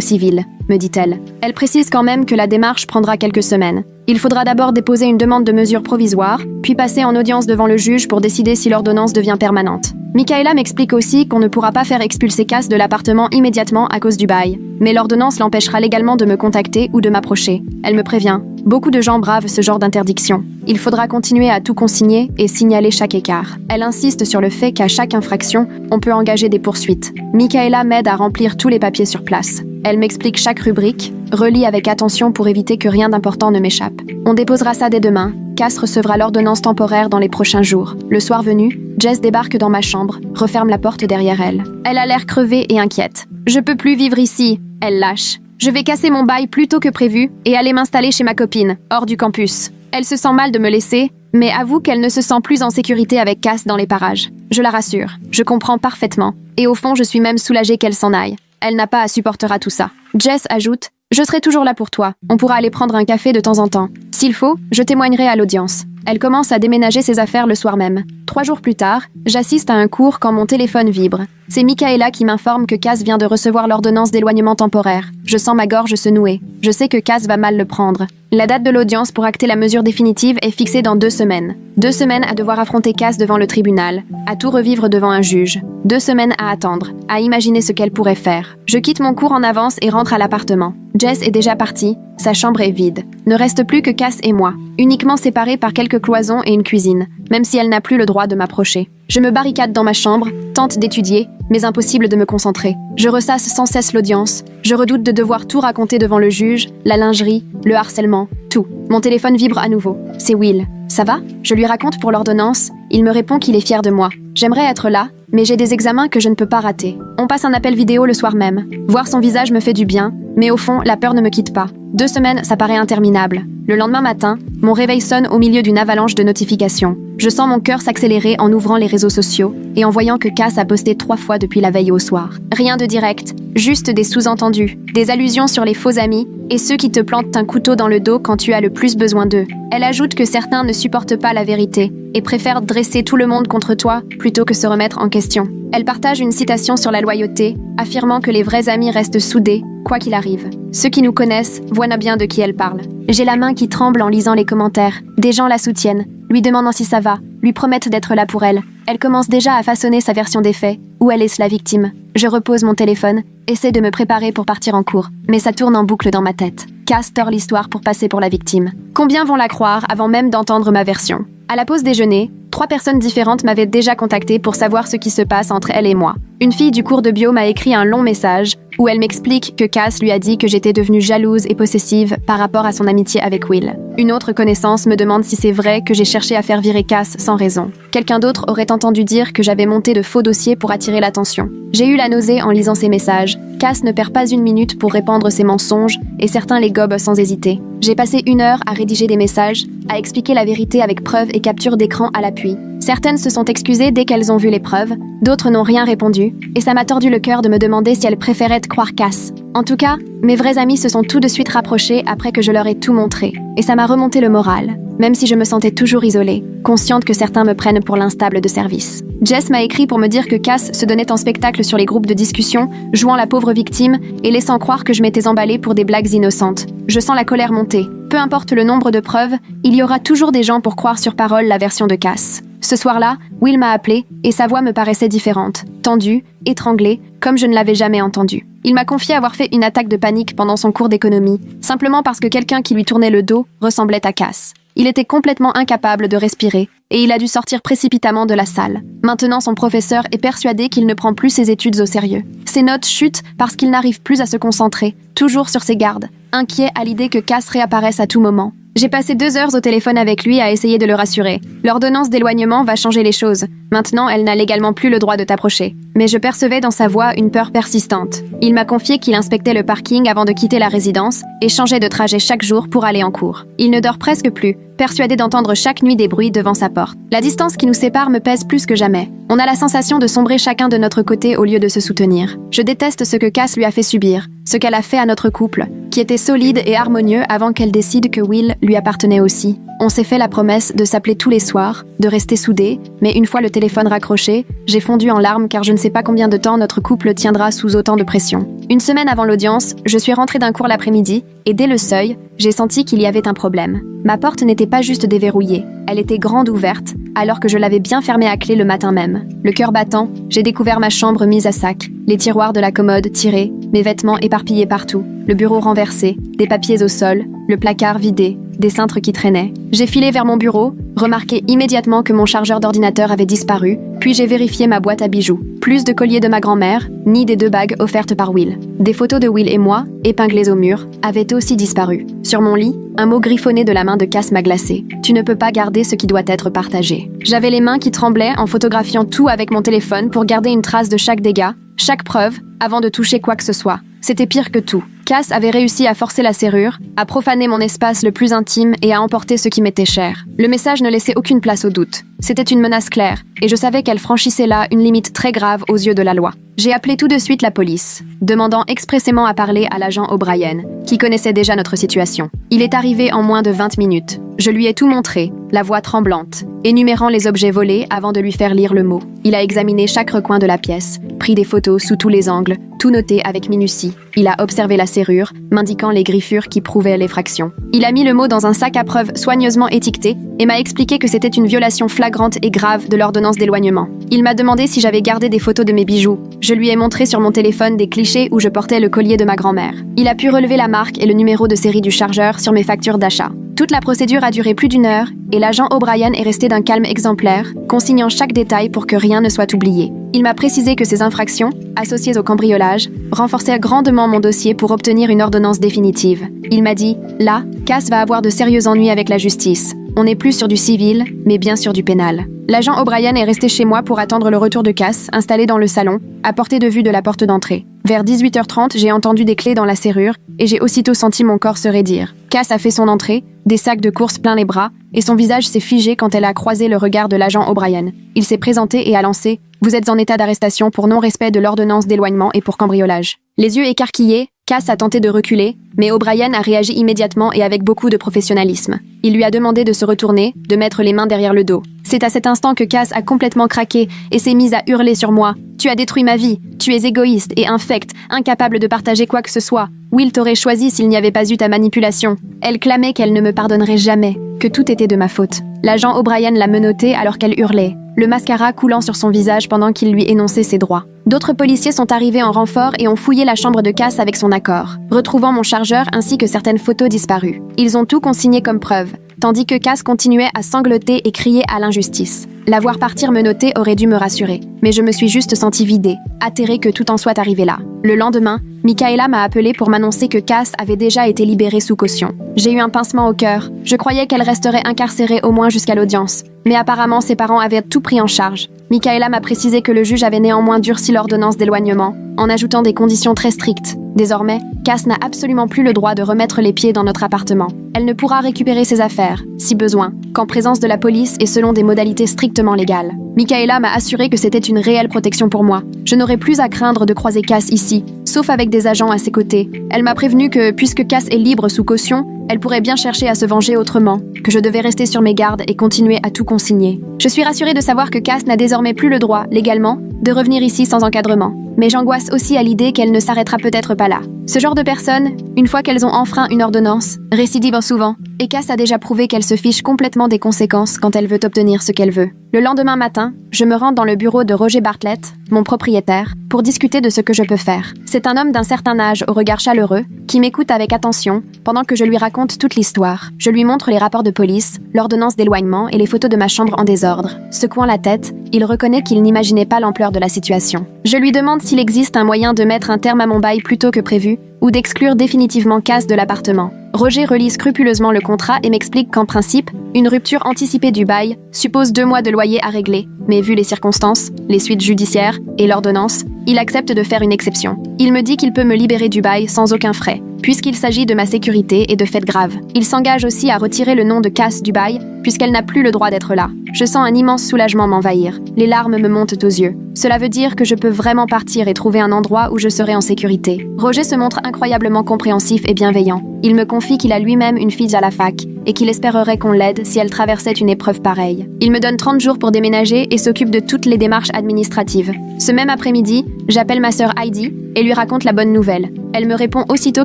Speaker 1: civil, me dit-elle. Elle précise quand même que la démarche prendra quelques semaines. Il faudra d'abord déposer une demande de mesure provisoire, puis passer en audience devant le juge pour décider si l'ordonnance devient permanente. Michaela m'explique aussi qu'on ne pourra pas faire expulser Cass de l'appartement immédiatement à cause du bail, mais l'ordonnance l'empêchera légalement de me contacter ou de m'approcher. Elle me prévient. Beaucoup de gens bravent ce genre d'interdiction. Il faudra continuer à tout consigner et signaler chaque écart. Elle insiste sur le fait qu'à chaque infraction, on peut engager des poursuites. Michaela m'aide à remplir tous les papiers sur place. Elle m'explique chaque rubrique, relit avec attention pour éviter que rien d'important ne m'échappe. On déposera ça dès demain. Cass recevra l'ordonnance temporaire dans les prochains jours. Le soir venu, Jess débarque dans ma chambre, referme la porte derrière elle. Elle a l'air crevée et inquiète. « Je peux plus vivre ici », elle lâche. Je vais casser mon bail plus tôt que prévu et aller m'installer chez ma copine, hors du campus. Elle se sent mal de me laisser, mais avoue qu'elle ne se sent plus en sécurité avec Cass dans les parages. Je la rassure, je comprends parfaitement, et au fond je suis même soulagée qu'elle s'en aille. Elle n'a pas à supporter à tout ça. Jess ajoute « Je serai toujours là pour toi. On pourra aller prendre un café de temps en temps. S'il faut, je témoignerai à l'audience. » Elle commence à déménager ses affaires le soir même. 3 jours plus tard, j'assiste à un cours quand mon téléphone vibre. C'est Michaela qui m'informe que Cass vient de recevoir l'ordonnance d'éloignement temporaire. Je sens ma gorge se nouer. Je sais que Cass va mal le prendre. La date de l'audience pour acter la mesure définitive est fixée dans 2 semaines. 2 semaines à devoir affronter Cass devant le tribunal, à tout revivre devant un juge. 2 semaines à attendre, à imaginer ce qu'elle pourrait faire. Je quitte mon cours en avance et rentre à l'appartement. Jess est déjà partie, sa chambre est vide. Ne reste plus que Cass et moi, uniquement séparés par quelques cloisons et une cuisine, même si elle n'a plus le droit de m'approcher. Je me barricade dans ma chambre, tente d'étudier, mais impossible de me concentrer. Je ressasse sans cesse l'audience. Je redoute de devoir tout raconter devant le juge, la lingerie, le harcèlement, tout. Mon téléphone vibre à nouveau. C'est Will. Ça va ? Je lui raconte pour l'ordonnance. Il me répond qu'il est fier de moi. J'aimerais être là, mais j'ai des examens que je ne peux pas rater. On passe un appel vidéo le soir même. Voir son visage me fait du bien, mais au fond, la peur ne me quitte pas. 2 semaines, ça paraît interminable. Le lendemain matin, mon réveil sonne au milieu d'une avalanche de notifications. Je sens mon cœur s'accélérer en ouvrant les réseaux sociaux et en voyant que Cass a posté 3 fois depuis la veille au soir. Rien de direct, juste des sous-entendus, des allusions sur les faux amis et ceux qui te plantent un couteau dans le dos quand tu as le plus besoin d'eux. Elle ajoute que certains ne supportent pas la vérité et préfèrent dresser tout le monde contre toi plutôt que se remettre en question. Elle partage une citation sur la loyauté, affirmant que les vrais amis restent soudés, quoi qu'il arrive. Ceux qui nous connaissent voient bien de qui elle parle. J'ai la main qui tremble en lisant les commentaires. Des gens la soutiennent, lui demandant si ça va, lui promettent d'être là pour elle. Elle commence déjà à façonner sa version des faits, où elle est la victime. Je repose mon téléphone, essaie de me préparer pour partir en cours, mais ça tourne en boucle dans ma tête. Cass tord l'histoire pour passer pour la victime. Combien vont la croire avant même d'entendre ma version ? À la pause déjeuner, 3 personnes différentes m'avaient déjà contactée pour savoir ce qui se passe entre elle et moi. Une fille du cours de bio m'a écrit un long message où elle m'explique que Cass lui a dit que j'étais devenue jalouse et possessive par rapport à son amitié avec Will. Une autre connaissance me demande si c'est vrai que j'ai cherché à faire virer Cass sans raison. Quelqu'un d'autre aurait entendu dire que j'avais monté de faux dossiers pour attirer l'attention. J'ai eu la nausée en lisant ces messages. Cass ne perd pas une minute pour répandre ses mensonges et certains les gobent sans hésiter. J'ai passé 1 heure à rédiger des messages, à expliquer la vérité avec preuves et captures d'écran à l'appui. Certaines se sont excusées dès qu'elles ont vu les preuves, d'autres n'ont rien répondu, et ça m'a tordu le cœur de me demander si elles préféraient croire Cass. En tout cas, mes vrais amis se sont tout de suite rapprochés après que je leur ai tout montré, et ça m'a remonté le moral, même si je me sentais toujours isolée, consciente que certains me prennent pour l'instable de service. Jess m'a écrit pour me dire que Cass se donnait en spectacle sur les groupes de discussion, jouant la pauvre victime et laissant croire que je m'étais emballée pour des blagues innocentes. Je sens la colère monter. Peu importe le nombre de preuves, il y aura toujours des gens pour croire sur parole la version de Cass. Ce soir-là, Will m'a appelé et sa voix me paraissait différente, tendue, étranglée, comme je ne l'avais jamais entendue. Il m'a confié avoir fait une attaque de panique pendant son cours d'économie, simplement parce que quelqu'un qui lui tournait le dos ressemblait à Cass. Il était complètement incapable de respirer et il a dû sortir précipitamment de la salle. Maintenant, son professeur est persuadé qu'il ne prend plus ses études au sérieux. Ses notes chutent parce qu'il n'arrive plus à se concentrer, toujours sur ses gardes. inquiet à l'idée que Cass réapparaisse à tout moment. J'ai passé 2 heures au téléphone avec lui à essayer de le rassurer. L'ordonnance d'éloignement va changer les choses. Maintenant, elle n'a légalement plus le droit de t'approcher. Mais je percevais dans sa voix une peur persistante. Il m'a confié qu'il inspectait le parking avant de quitter la résidence et changeait de trajet chaque jour pour aller en cours. Il ne dort presque plus, persuadé d'entendre chaque nuit des bruits devant sa porte. La distance qui nous sépare me pèse plus que jamais. On a la sensation de sombrer chacun de notre côté au lieu de se soutenir. Je déteste ce que Cass lui a fait subir, ce qu'elle a fait à notre couple, qui était solide et harmonieux avant qu'elle décide que Will lui appartenait aussi. On s'est fait la promesse de s'appeler tous les soirs, de rester soudés, mais une fois le téléphone raccroché, j'ai fondu en larmes car je ne sais pas combien de temps notre couple tiendra sous autant de pression. Une semaine avant l'audience, je suis rentrée d'un cours l'après-midi et dès le seuil, j'ai senti qu'il y avait un problème. Ma porte n'était pas juste déverrouillée, elle était grande ouverte, alors que je l'avais bien fermée à clé le matin même. Le cœur battant, j'ai découvert ma chambre mise à sac, les tiroirs de la commode tirés, mes vêtements éparpillés partout, le bureau renversé, des papiers au sol, le placard vidé, des cintres qui traînaient. J'ai filé vers mon bureau, remarqué immédiatement que mon chargeur d'ordinateur avait disparu, puis j'ai vérifié ma boîte à bijoux. Plus de colliers de ma grand-mère, ni des 2 bagues offertes par Will. Des photos de Will et moi, épinglées au mur, avaient aussi disparu. Sur mon lit, un mot griffonné de la main de Cass m'a glacé. Tu ne peux pas garder ce qui doit être partagé. J'avais les mains qui tremblaient en photographiant tout avec mon téléphone pour garder une trace de chaque dégât, chaque preuve, avant de toucher quoi que ce soit. C'était pire que tout. Cass avait réussi à forcer la serrure, à profaner mon espace le plus intime et à emporter ce qui m'était cher. Le message ne laissait aucune place au doute. C'était une menace claire, et je savais qu'elle franchissait là une limite très grave aux yeux de la loi. J'ai appelé tout de suite la police, demandant expressément à parler à l'agent O'Brien, qui connaissait déjà notre situation. Il est arrivé en moins de 20 minutes. Je lui ai tout montré, la voix tremblante, énumérant les objets volés avant de lui faire lire le mot. Il a examiné chaque recoin de la pièce, pris des photos sous tous les angles, tout noté avec minutie. Il a observé la serrure, m'indiquant les griffures qui prouvaient l'effraction. Il a mis le mot dans un sac à preuves soigneusement étiqueté et m'a expliqué que c'était une violation flagrante et grave de l'ordonnance d'éloignement. Il m'a demandé si j'avais gardé des photos de mes bijoux. Je lui ai montré sur mon téléphone des clichés où je portais le collier de ma grand-mère. Il a pu relever la marque et le numéro de série du chargeur sur mes factures d'achat. Toute la procédure a duré plus d'1 heure et l'agent O'Brien est resté d'un calme exemplaire, consignant chaque détail pour que rien ne soit oublié. Il m'a précisé que ces infractions, associées au cambriolage, renforçaient grandement mon dossier pour obtenir une ordonnance définitive. Il m'a dit « Là, Cass va avoir de sérieux ennuis avec la justice. On n'est plus sur du civil, mais bien sur du pénal. » L'agent O'Brien est resté chez moi pour attendre le retour de Cass, installé dans le salon, à portée de vue de la porte d'entrée. Vers 18h30, j'ai entendu des clés dans la serrure et j'ai aussitôt senti mon corps se raidir. Cass a fait son entrée, des sacs de course plein les bras, et son visage s'est figé quand elle a croisé le regard de l'agent O'Brien. Il s'est présenté et a lancé « Vous êtes en état d'arrestation pour non-respect de l'ordonnance d'éloignement et pour cambriolage. » Les yeux écarquillés, Cass a tenté de reculer, mais O'Brien a réagi immédiatement et avec beaucoup de professionnalisme. Il lui a demandé de se retourner, de mettre les mains derrière le dos. C'est à cet instant que Cass a complètement craqué et s'est mise à hurler sur moi. « Tu as détruit ma vie, tu es égoïste et infect, incapable de partager quoi que ce soit. Will t'aurait choisi s'il n'y avait pas eu ta manipulation. » Elle clamait qu'elle ne me pardonnerait jamais, que tout était de ma faute. L'agent O'Brien l'a menottée alors qu'elle hurlait, le mascara coulant sur son visage pendant qu'il lui énonçait ses droits. D'autres policiers sont arrivés en renfort et ont fouillé la chambre de Cass avec son accord, retrouvant mon chargeur ainsi que certaines photos disparues. Ils ont tout consigné comme preuve, tandis que Cass continuait à sangloter et crier à l'injustice. La voir partir menottée aurait dû me rassurer, mais je me suis juste sentie vidée, atterrée que tout en soit arrivé là. Le lendemain, Michaela m'a appelé pour m'annoncer que Cass avait déjà été libérée sous caution. J'ai eu un pincement au cœur. Je croyais qu'elle resterait incarcérée au moins jusqu'à l'audience. Mais apparemment, ses parents avaient tout pris en charge. Michaela m'a précisé que le juge avait néanmoins durci l'ordonnance d'éloignement, en ajoutant des conditions très strictes. Désormais, Cass n'a absolument plus le droit de remettre les pieds dans notre appartement. Elle ne pourra récupérer ses affaires, si besoin, qu'en présence de la police et selon des modalités strictement légales. Michaela m'a assuré que c'était une réelle protection pour moi. Je n'aurais plus à craindre de croiser Cass ici, sauf avec des agents à ses côtés. Elle m'a prévenu que, puisque Cass est libre sous caution, elle pourrait bien chercher à se venger autrement, que je devais rester sur mes gardes et continuer à tout consigner. Je suis rassurée de savoir que Cass n'a désormais plus le droit, légalement, de revenir ici sans encadrement. Mais j'angoisse aussi à l'idée qu'elle ne s'arrêtera peut-être pas là. Ce genre de personnes, une fois qu'elles ont enfreint une ordonnance, récidivent souvent, et Cass a déjà prouvé qu'elle se fiche complètement des conséquences quand elle veut obtenir ce qu'elle veut. Le lendemain matin, je me rends dans le bureau de Roger Bartlett, mon propriétaire, pour discuter de ce que je peux faire. C'est un homme d'un certain âge au regard chaleureux qui m'écoute avec attention pendant que je lui raconte toute l'histoire. Je lui montre les rapports de police, l'ordonnance d'éloignement et les photos de ma chambre en désordre. Secouant la tête, il reconnaît qu'il n'imaginait pas l'ampleur de la situation. Je lui demande s'il existe un moyen de mettre un terme à mon bail plus tôt que prévu ou d'exclure définitivement Cass de l'appartement. Roger relit scrupuleusement le contrat et m'explique qu'en principe, une rupture anticipée du bail suppose 2 mois de loyer à régler, mais vu les circonstances, les suites judiciaires et l'ordonnance, il accepte de faire une exception. Il me dit qu'il peut me libérer du bail sans aucun frais, puisqu'il s'agit de ma sécurité et de faits graves. Il s'engage aussi à retirer le nom de Cass du bail, puisqu'elle n'a plus le droit d'être là. Je sens un immense soulagement m'envahir. Les larmes me montent aux yeux. Cela veut dire que je peux vraiment partir et trouver un endroit où je serai en sécurité. Roger se montre incroyablement compréhensif et bienveillant. Il me confie qu'il a lui-même une fille à la fac et qu'il espérerait qu'on l'aide si elle traversait une épreuve pareille. Il me donne 30 jours pour déménager et s'occupe de toutes les démarches administratives. Ce même après-midi, j'appelle ma sœur Heidi et lui raconte la bonne nouvelle. Elle me répond aussitôt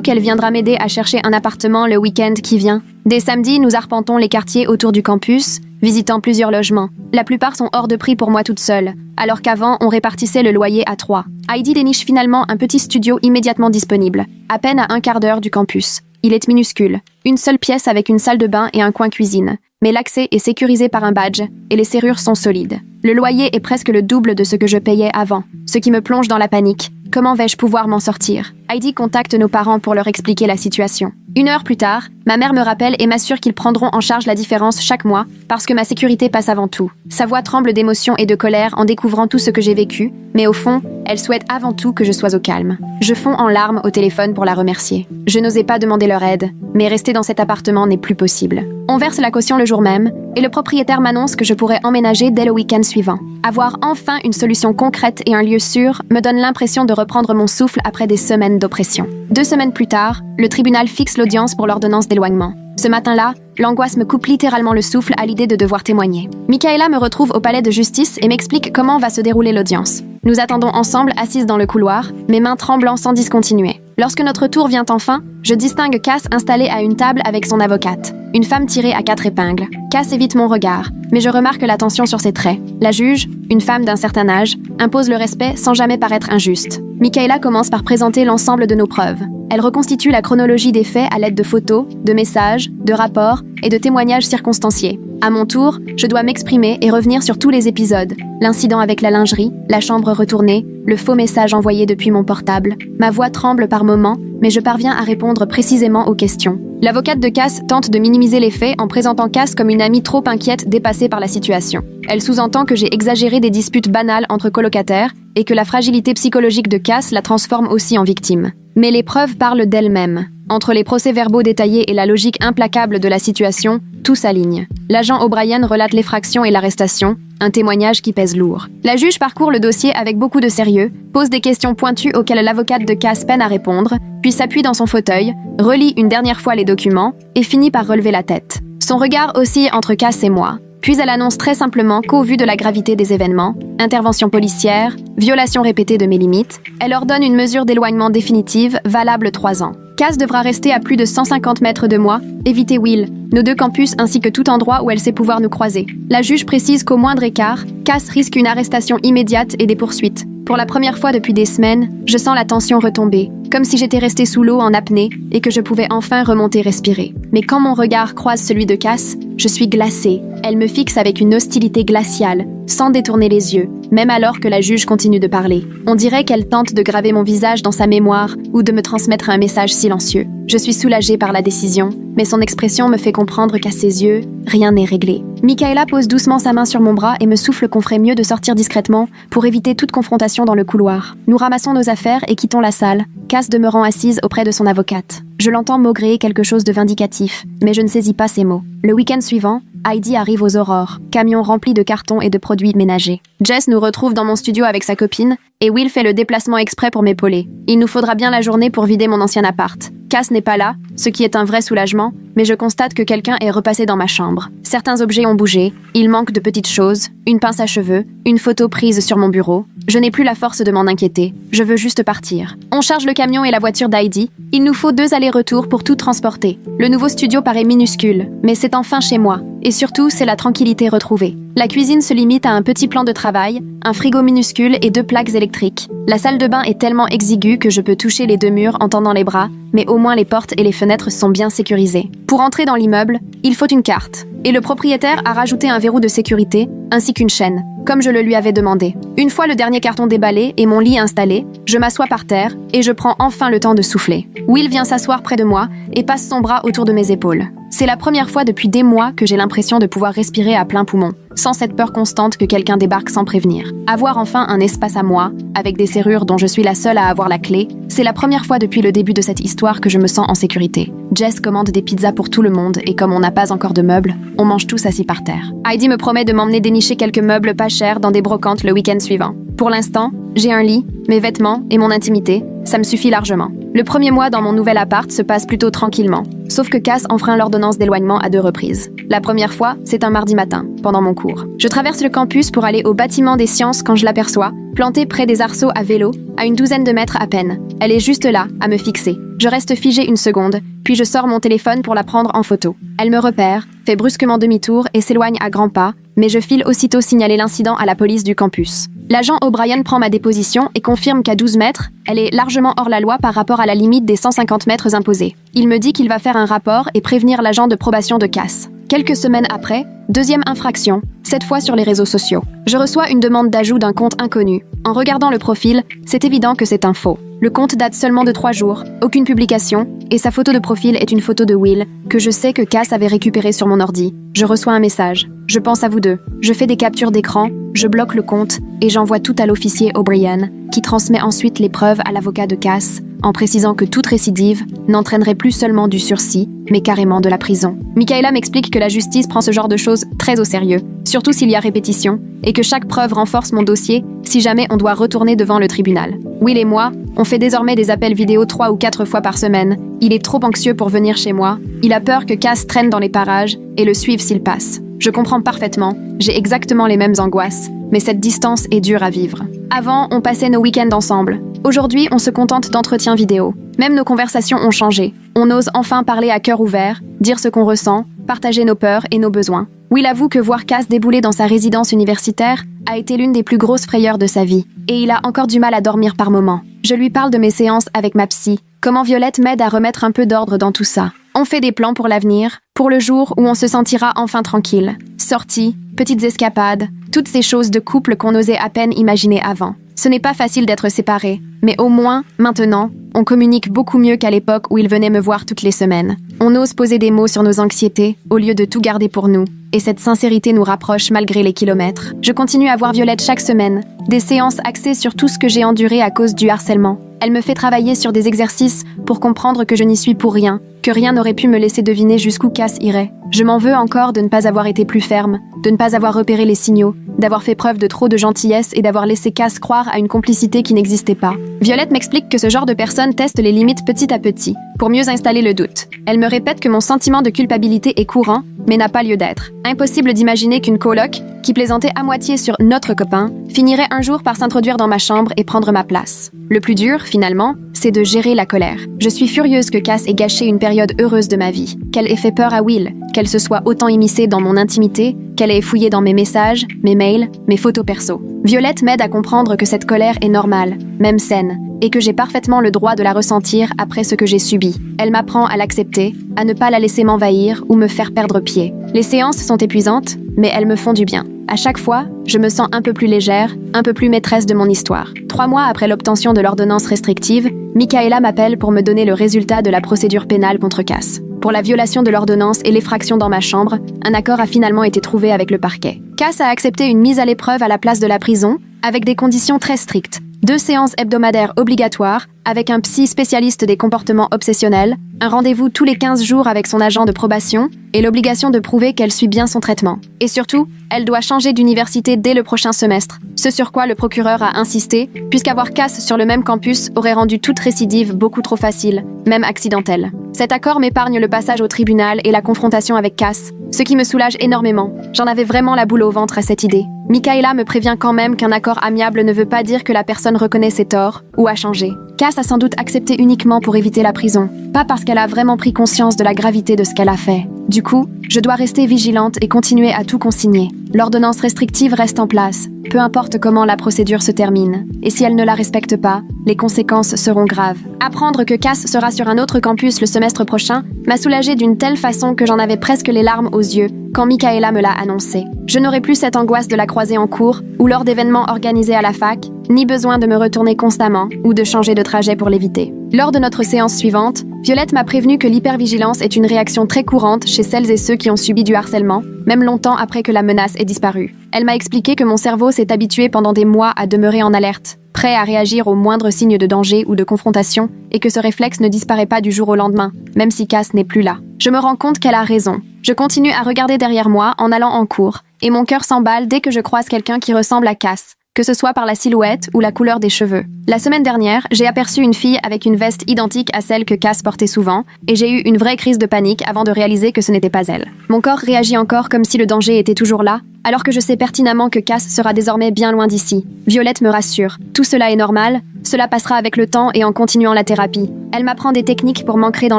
Speaker 1: qu'elle viendra m'aider à chercher un appartement le week-end qui vient. Dès samedi, nous arpentons les quartiers autour du campus, visitant plusieurs logements. La plupart sont hors de prix pour moi toute seule, alors qu'avant, on répartissait le loyer à 3. Heidi déniche finalement un petit studio immédiatement disponible, à peine à 1/4 d'heure du campus. Il est minuscule, une seule pièce avec une salle de bain et un coin cuisine. Mais l'accès est sécurisé par un badge et les serrures sont solides. Le loyer est presque le double de ce que je payais avant, ce qui me plonge dans la panique. Comment vais-je pouvoir m'en sortir? Heidi contacte nos parents pour leur expliquer la situation. 1 heure plus tard, ma mère me rappelle et m'assure qu'ils prendront en charge la différence chaque mois parce que ma sécurité passe avant tout. Sa voix tremble d'émotion et de colère en découvrant tout ce que j'ai vécu, mais au fond, elle souhaite avant tout que je sois au calme. Je fonds en larmes au téléphone pour la remercier. Je n'osais pas demander leur aide, mais rester dans cet appartement n'est plus possible. On verse la caution le jour même et le propriétaire m'annonce que je pourrais emménager dès le week-end suivant. Avoir enfin une solution concrète et un lieu sûr me donne l'impression de reprendre mon souffle après des semaines d'oppression. 2 semaines plus tard, le tribunal fixe l'audience pour l'ordonnance d'éloignement. Ce matin-là, l'angoisse me coupe littéralement le souffle à l'idée de devoir témoigner. Michaela me retrouve au palais de justice et m'explique comment va se dérouler l'audience. Nous attendons ensemble, assises dans le couloir, mes mains tremblant sans discontinuer. Lorsque notre tour vient enfin, je distingue Cass installée à une table avec son avocate. Une femme tirée à 4 épingles. Cass évite mon regard, mais je remarque la tension sur ses traits. La juge, une femme d'un certain âge, impose le respect sans jamais paraître injuste. Michaela commence par présenter l'ensemble de nos preuves. Elle reconstitue la chronologie des faits à l'aide de photos, de messages, de rapports et de témoignages circonstanciés. À mon tour, je dois m'exprimer et revenir sur tous les épisodes. L'incident avec la lingerie, la chambre retournée, le faux message envoyé depuis mon portable. Ma voix tremble par moments, mais je parviens à répondre précisément aux questions. L'avocate de Cass tente de minimiser les faits en présentant Cass comme une amie trop inquiète dépassée par la situation. Elle sous-entend que j'ai exagéré des disputes banales entre colocataires et que la fragilité psychologique de Cass la transforme aussi en victime. Mais les preuves parlent d'elles-mêmes. Entre les procès-verbaux détaillés et la logique implacable de la situation, tout s'aligne. L'agent O'Brien relate l'effraction et l'arrestation, un témoignage qui pèse lourd. La juge parcourt le dossier avec beaucoup de sérieux, pose des questions pointues auxquelles l'avocate de Cass peine à répondre, puis s'appuie dans son fauteuil, relit une dernière fois les documents et finit par relever la tête. Son regard oscille entre Cass et moi. Puis elle annonce très simplement qu'au vu de la gravité des événements, intervention policière, violation répétée de mes limites, elle ordonne une mesure d'éloignement définitive valable 3 ans. Cass devra rester à plus de 150 mètres de moi, éviter Will, nos 2 campus ainsi que tout endroit où elle sait pouvoir nous croiser. La juge précise qu'au moindre écart, Cass risque une arrestation immédiate et des poursuites. Pour la première fois depuis des semaines, je sens la tension retomber, comme si j'étais restée sous l'eau en apnée et que je pouvais enfin remonter respirer. Mais quand mon regard croise celui de Cass, je suis glacée. Elle me fixe avec une hostilité glaciale, sans détourner les yeux, même alors que la juge continue de parler. On dirait qu'elle tente de graver mon visage dans sa mémoire ou de me transmettre un message silencieux. Je suis soulagée par la décision, mais son expression me fait comprendre qu'à ses yeux, rien n'est réglé. Michaela pose doucement sa main sur mon bras et me souffle qu'on ferait mieux de sortir discrètement pour éviter toute confrontation dans le couloir. Nous ramassons nos affaires et quittons la salle, Cass demeurant assise auprès de son avocate. Je l'entends maugréer quelque chose de vindicatif, mais je ne saisis pas ses mots. Le week-end suivant, Heidi arrive aux aurores, camion rempli de cartons et de produits ménagers. Jess nous retrouve dans mon studio avec sa copine, et Will fait le déplacement exprès pour m'épauler. Il nous faudra bien la journée pour vider mon ancien appart. Cass n'est pas là, ce qui est un vrai soulagement, mais je constate que quelqu'un est repassé dans ma chambre. Certains objets ont bougé, il manque de petites choses, une pince à cheveux, une photo prise sur mon bureau. Je n'ai plus la force de m'en inquiéter, je veux juste partir. On charge le camion et la voiture d'Heidi, il nous faut 2 allers-retours pour tout transporter. Le nouveau studio paraît minuscule, mais c'est enfin chez moi, Et surtout, c'est la tranquillité retrouvée. La cuisine se limite à un petit plan de travail, un frigo minuscule et 2 plaques électriques. La salle de bain est tellement exiguë que je peux toucher les 2 murs en tendant les bras, mais au moins les portes et les fenêtres sont bien sécurisées. Pour entrer dans l'immeuble, il faut une carte. Et le propriétaire a rajouté un verrou de sécurité, ainsi qu'une chaîne, comme je le lui avais demandé. Une fois le dernier carton déballé et mon lit installé, je m'assois par terre et je prends enfin le temps de souffler. Will vient s'asseoir près de moi et passe son bras autour de mes épaules. C'est la première fois depuis des mois que j'ai l'impression de pouvoir respirer à plein poumon, sans cette peur constante que quelqu'un débarque sans prévenir. Avoir enfin un espace à moi, avec des serrures dont je suis la seule à avoir la clé, c'est la première fois depuis le début de cette histoire que je me sens en sécurité. Jess commande des pizzas pour tout le monde et comme on n'a pas encore de meubles, on mange tous assis par terre. Heidi me promet de m'emmener dénicher quelques meubles pas chers dans des brocantes le week-end suivant. Pour l'instant, j'ai un lit, mes vêtements et mon intimité, ça me suffit largement. Le premier mois dans mon nouvel appart se passe plutôt tranquillement, sauf que Cass enfreint l'ordonnance d'éloignement à 2 reprises. La première fois, c'est un mardi matin, pendant mon cours. Je traverse le campus pour aller au bâtiment des sciences quand je l'aperçois, plantée près des arceaux à vélo, à une douzaine de mètres à peine. Elle est juste là, à me fixer. Je reste figée une seconde, puis je sors mon téléphone pour la prendre en photo. Elle me repère, fait brusquement demi-tour et s'éloigne à grands pas, mais je file aussitôt signaler l'incident à la police du campus. L'agent O'Brien prend ma déposition et confirme qu'à 12 mètres, elle est largement hors la loi par rapport à la limite des 150 mètres imposés. Il me dit qu'il va faire un rapport et prévenir l'agent de probation de Cass. Quelques semaines après, deuxième infraction, cette fois sur les réseaux sociaux. Je reçois une demande d'ajout d'un compte inconnu. En regardant le profil, c'est évident que c'est un faux. Le compte date seulement de 3 jours, aucune publication, et sa photo de profil est une photo de Will, que je sais que Cass avait récupérée sur mon ordi. Je reçois un message. Je pense à vous deux. Je fais des captures d'écran, je bloque le compte, et j'envoie tout à l'officier O'Brien, qui transmet ensuite les preuves à l'avocat de Cass, en précisant que toute récidive n'entraînerait plus seulement du sursis, mais carrément de la prison. Michaela m'explique que la justice prend ce genre de choses très au sérieux, surtout s'il y a répétition, et que chaque preuve renforce mon dossier si jamais on doit retourner devant le tribunal. Will et moi, on fait désormais des appels vidéo 3 ou 4 fois par semaine. Il est trop anxieux pour venir chez moi, il a peur que Cass traîne dans les parages et le suive s'il passe. Je comprends parfaitement, j'ai exactement les mêmes angoisses, mais cette distance est dure à vivre. Avant, on passait nos week-ends ensemble. Aujourd'hui, on se contente d'entretiens vidéo. Même nos conversations ont changé. On ose enfin parler à cœur ouvert, dire ce qu'on ressent, partager nos peurs et nos besoins. Will avoue que voir Cass débouler dans sa résidence universitaire a été l'une des plus grosses frayeurs de sa vie, et il a encore du mal à dormir par moments. Je lui parle de mes séances avec ma psy, comment Violette m'aide à remettre un peu d'ordre dans tout ça. On fait des plans pour l'avenir, pour le jour où on se sentira enfin tranquille. Sorties, petites escapades, toutes ces choses de couple qu'on osait à peine imaginer avant. Ce n'est pas facile d'être séparés, mais au moins, maintenant, on communique beaucoup mieux qu'à l'époque où il venait me voir toutes les semaines. On ose poser des mots sur nos anxiétés, au lieu de tout garder pour nous, et cette sincérité nous rapproche malgré les kilomètres. Je continue à voir Violette chaque semaine, des séances axées sur tout ce que j'ai enduré à cause du harcèlement. Elle me fait travailler sur des exercices pour comprendre que je n'y suis pour rien, que rien n'aurait pu me laisser deviner jusqu'où Cass irait. Je m'en veux encore de ne pas avoir été plus ferme, de ne pas avoir repéré les signaux, d'avoir fait preuve de trop de gentillesse et d'avoir laissé Cass croire à une complicité qui n'existait pas. Violette m'explique que ce genre de personne teste les limites petit à petit, pour mieux installer le doute. Elle me répète que mon sentiment de culpabilité est courant, mais n'a pas lieu d'être. Impossible d'imaginer qu'une coloc, qui plaisantait à moitié sur notre copain, finirait un jour par s'introduire dans ma chambre et prendre ma place. Le plus dur, finalement, c'est de gérer la colère. Je suis furieuse que Cass ait gâché une période heureuse de ma vie, qu'elle ait fait peur à Will, qu'elle se soit autant immiscée dans mon intimité, qu'elle ait fouillé dans mes messages, mes mails, mes photos perso. Violette m'aide à comprendre que cette colère est normale, même saine, et que j'ai parfaitement le droit de la ressentir après ce que j'ai subi. Elle m'apprend à l'accepter, à ne pas la laisser m'envahir ou me faire perdre pied. Les séances sont épuisantes, mais elles me font du bien. À chaque fois, je me sens un peu plus légère, un peu plus maîtresse de mon histoire. 3 mois après l'obtention de l'ordonnance restrictive, Michaela m'appelle pour me donner le résultat de la procédure pénale contre Cass. Pour la violation de l'ordonnance et l'effraction dans ma chambre, un accord a finalement été trouvé avec le parquet. Cass a accepté une mise à l'épreuve à la place de la prison, avec des conditions très strictes. 2 séances hebdomadaires obligatoires, avec un psy spécialiste des comportements obsessionnels, un rendez-vous tous les 15 jours avec son agent de probation, et l'obligation de prouver qu'elle suit bien son traitement. Et surtout, elle doit changer d'université dès le prochain semestre, ce sur quoi le procureur a insisté, puisqu'avoir Cass sur le même campus aurait rendu toute récidive beaucoup trop facile, même accidentelle. Cet accord m'épargne le passage au tribunal et la confrontation avec Cass, ce qui me soulage énormément. J'en avais vraiment la boule au ventre à cette idée. Michaela me prévient quand même qu'un accord amiable ne veut pas dire que la personne reconnaît ses torts ou a changé. Cass a sans doute accepté uniquement pour éviter la prison, pas parce qu'elle a vraiment pris conscience de la gravité de ce qu'elle a fait. Du coup, je dois rester vigilante et continuer à tout consigner. L'ordonnance restrictive reste en place, peu importe comment la procédure se termine. Et si elle ne la respecte pas, les conséquences seront graves. Apprendre que Cass sera sur un autre campus le semestre prochain m'a soulagée d'une telle façon que j'en avais presque les larmes aux yeux quand Michaela me l'a annoncé. Je n'aurai plus cette angoisse de la croiser en cours ou lors d'événements organisés à la fac, ni besoin de me retourner constamment ou de changer de trajet pour l'éviter. Lors de notre séance suivante, Violette m'a prévenu que l'hypervigilance est une réaction très courante chez celles et ceux qui ont subi du harcèlement, même longtemps après que la menace ait disparu. Elle m'a expliqué que mon cerveau s'est habitué pendant des mois à demeurer en alerte, prêt à réagir au moindre signe de danger ou de confrontation, et que ce réflexe ne disparaît pas du jour au lendemain, même si Cass n'est plus là. Je me rends compte qu'elle a raison. Je continue à regarder derrière moi en allant en cours, et mon cœur s'emballe dès que je croise quelqu'un qui ressemble à Cass, que ce soit par la silhouette ou la couleur des cheveux. La semaine dernière, j'ai aperçu une fille avec une veste identique à celle que Cass portait souvent, et j'ai eu une vraie crise de panique avant de réaliser que ce n'était pas elle. Mon corps réagit encore comme si le danger était toujours là, alors que je sais pertinemment que Cass sera désormais bien loin d'ici. Violette me rassure. Tout cela est normal, cela passera avec le temps et en continuant la thérapie. Elle m'apprend des techniques pour m'ancrer dans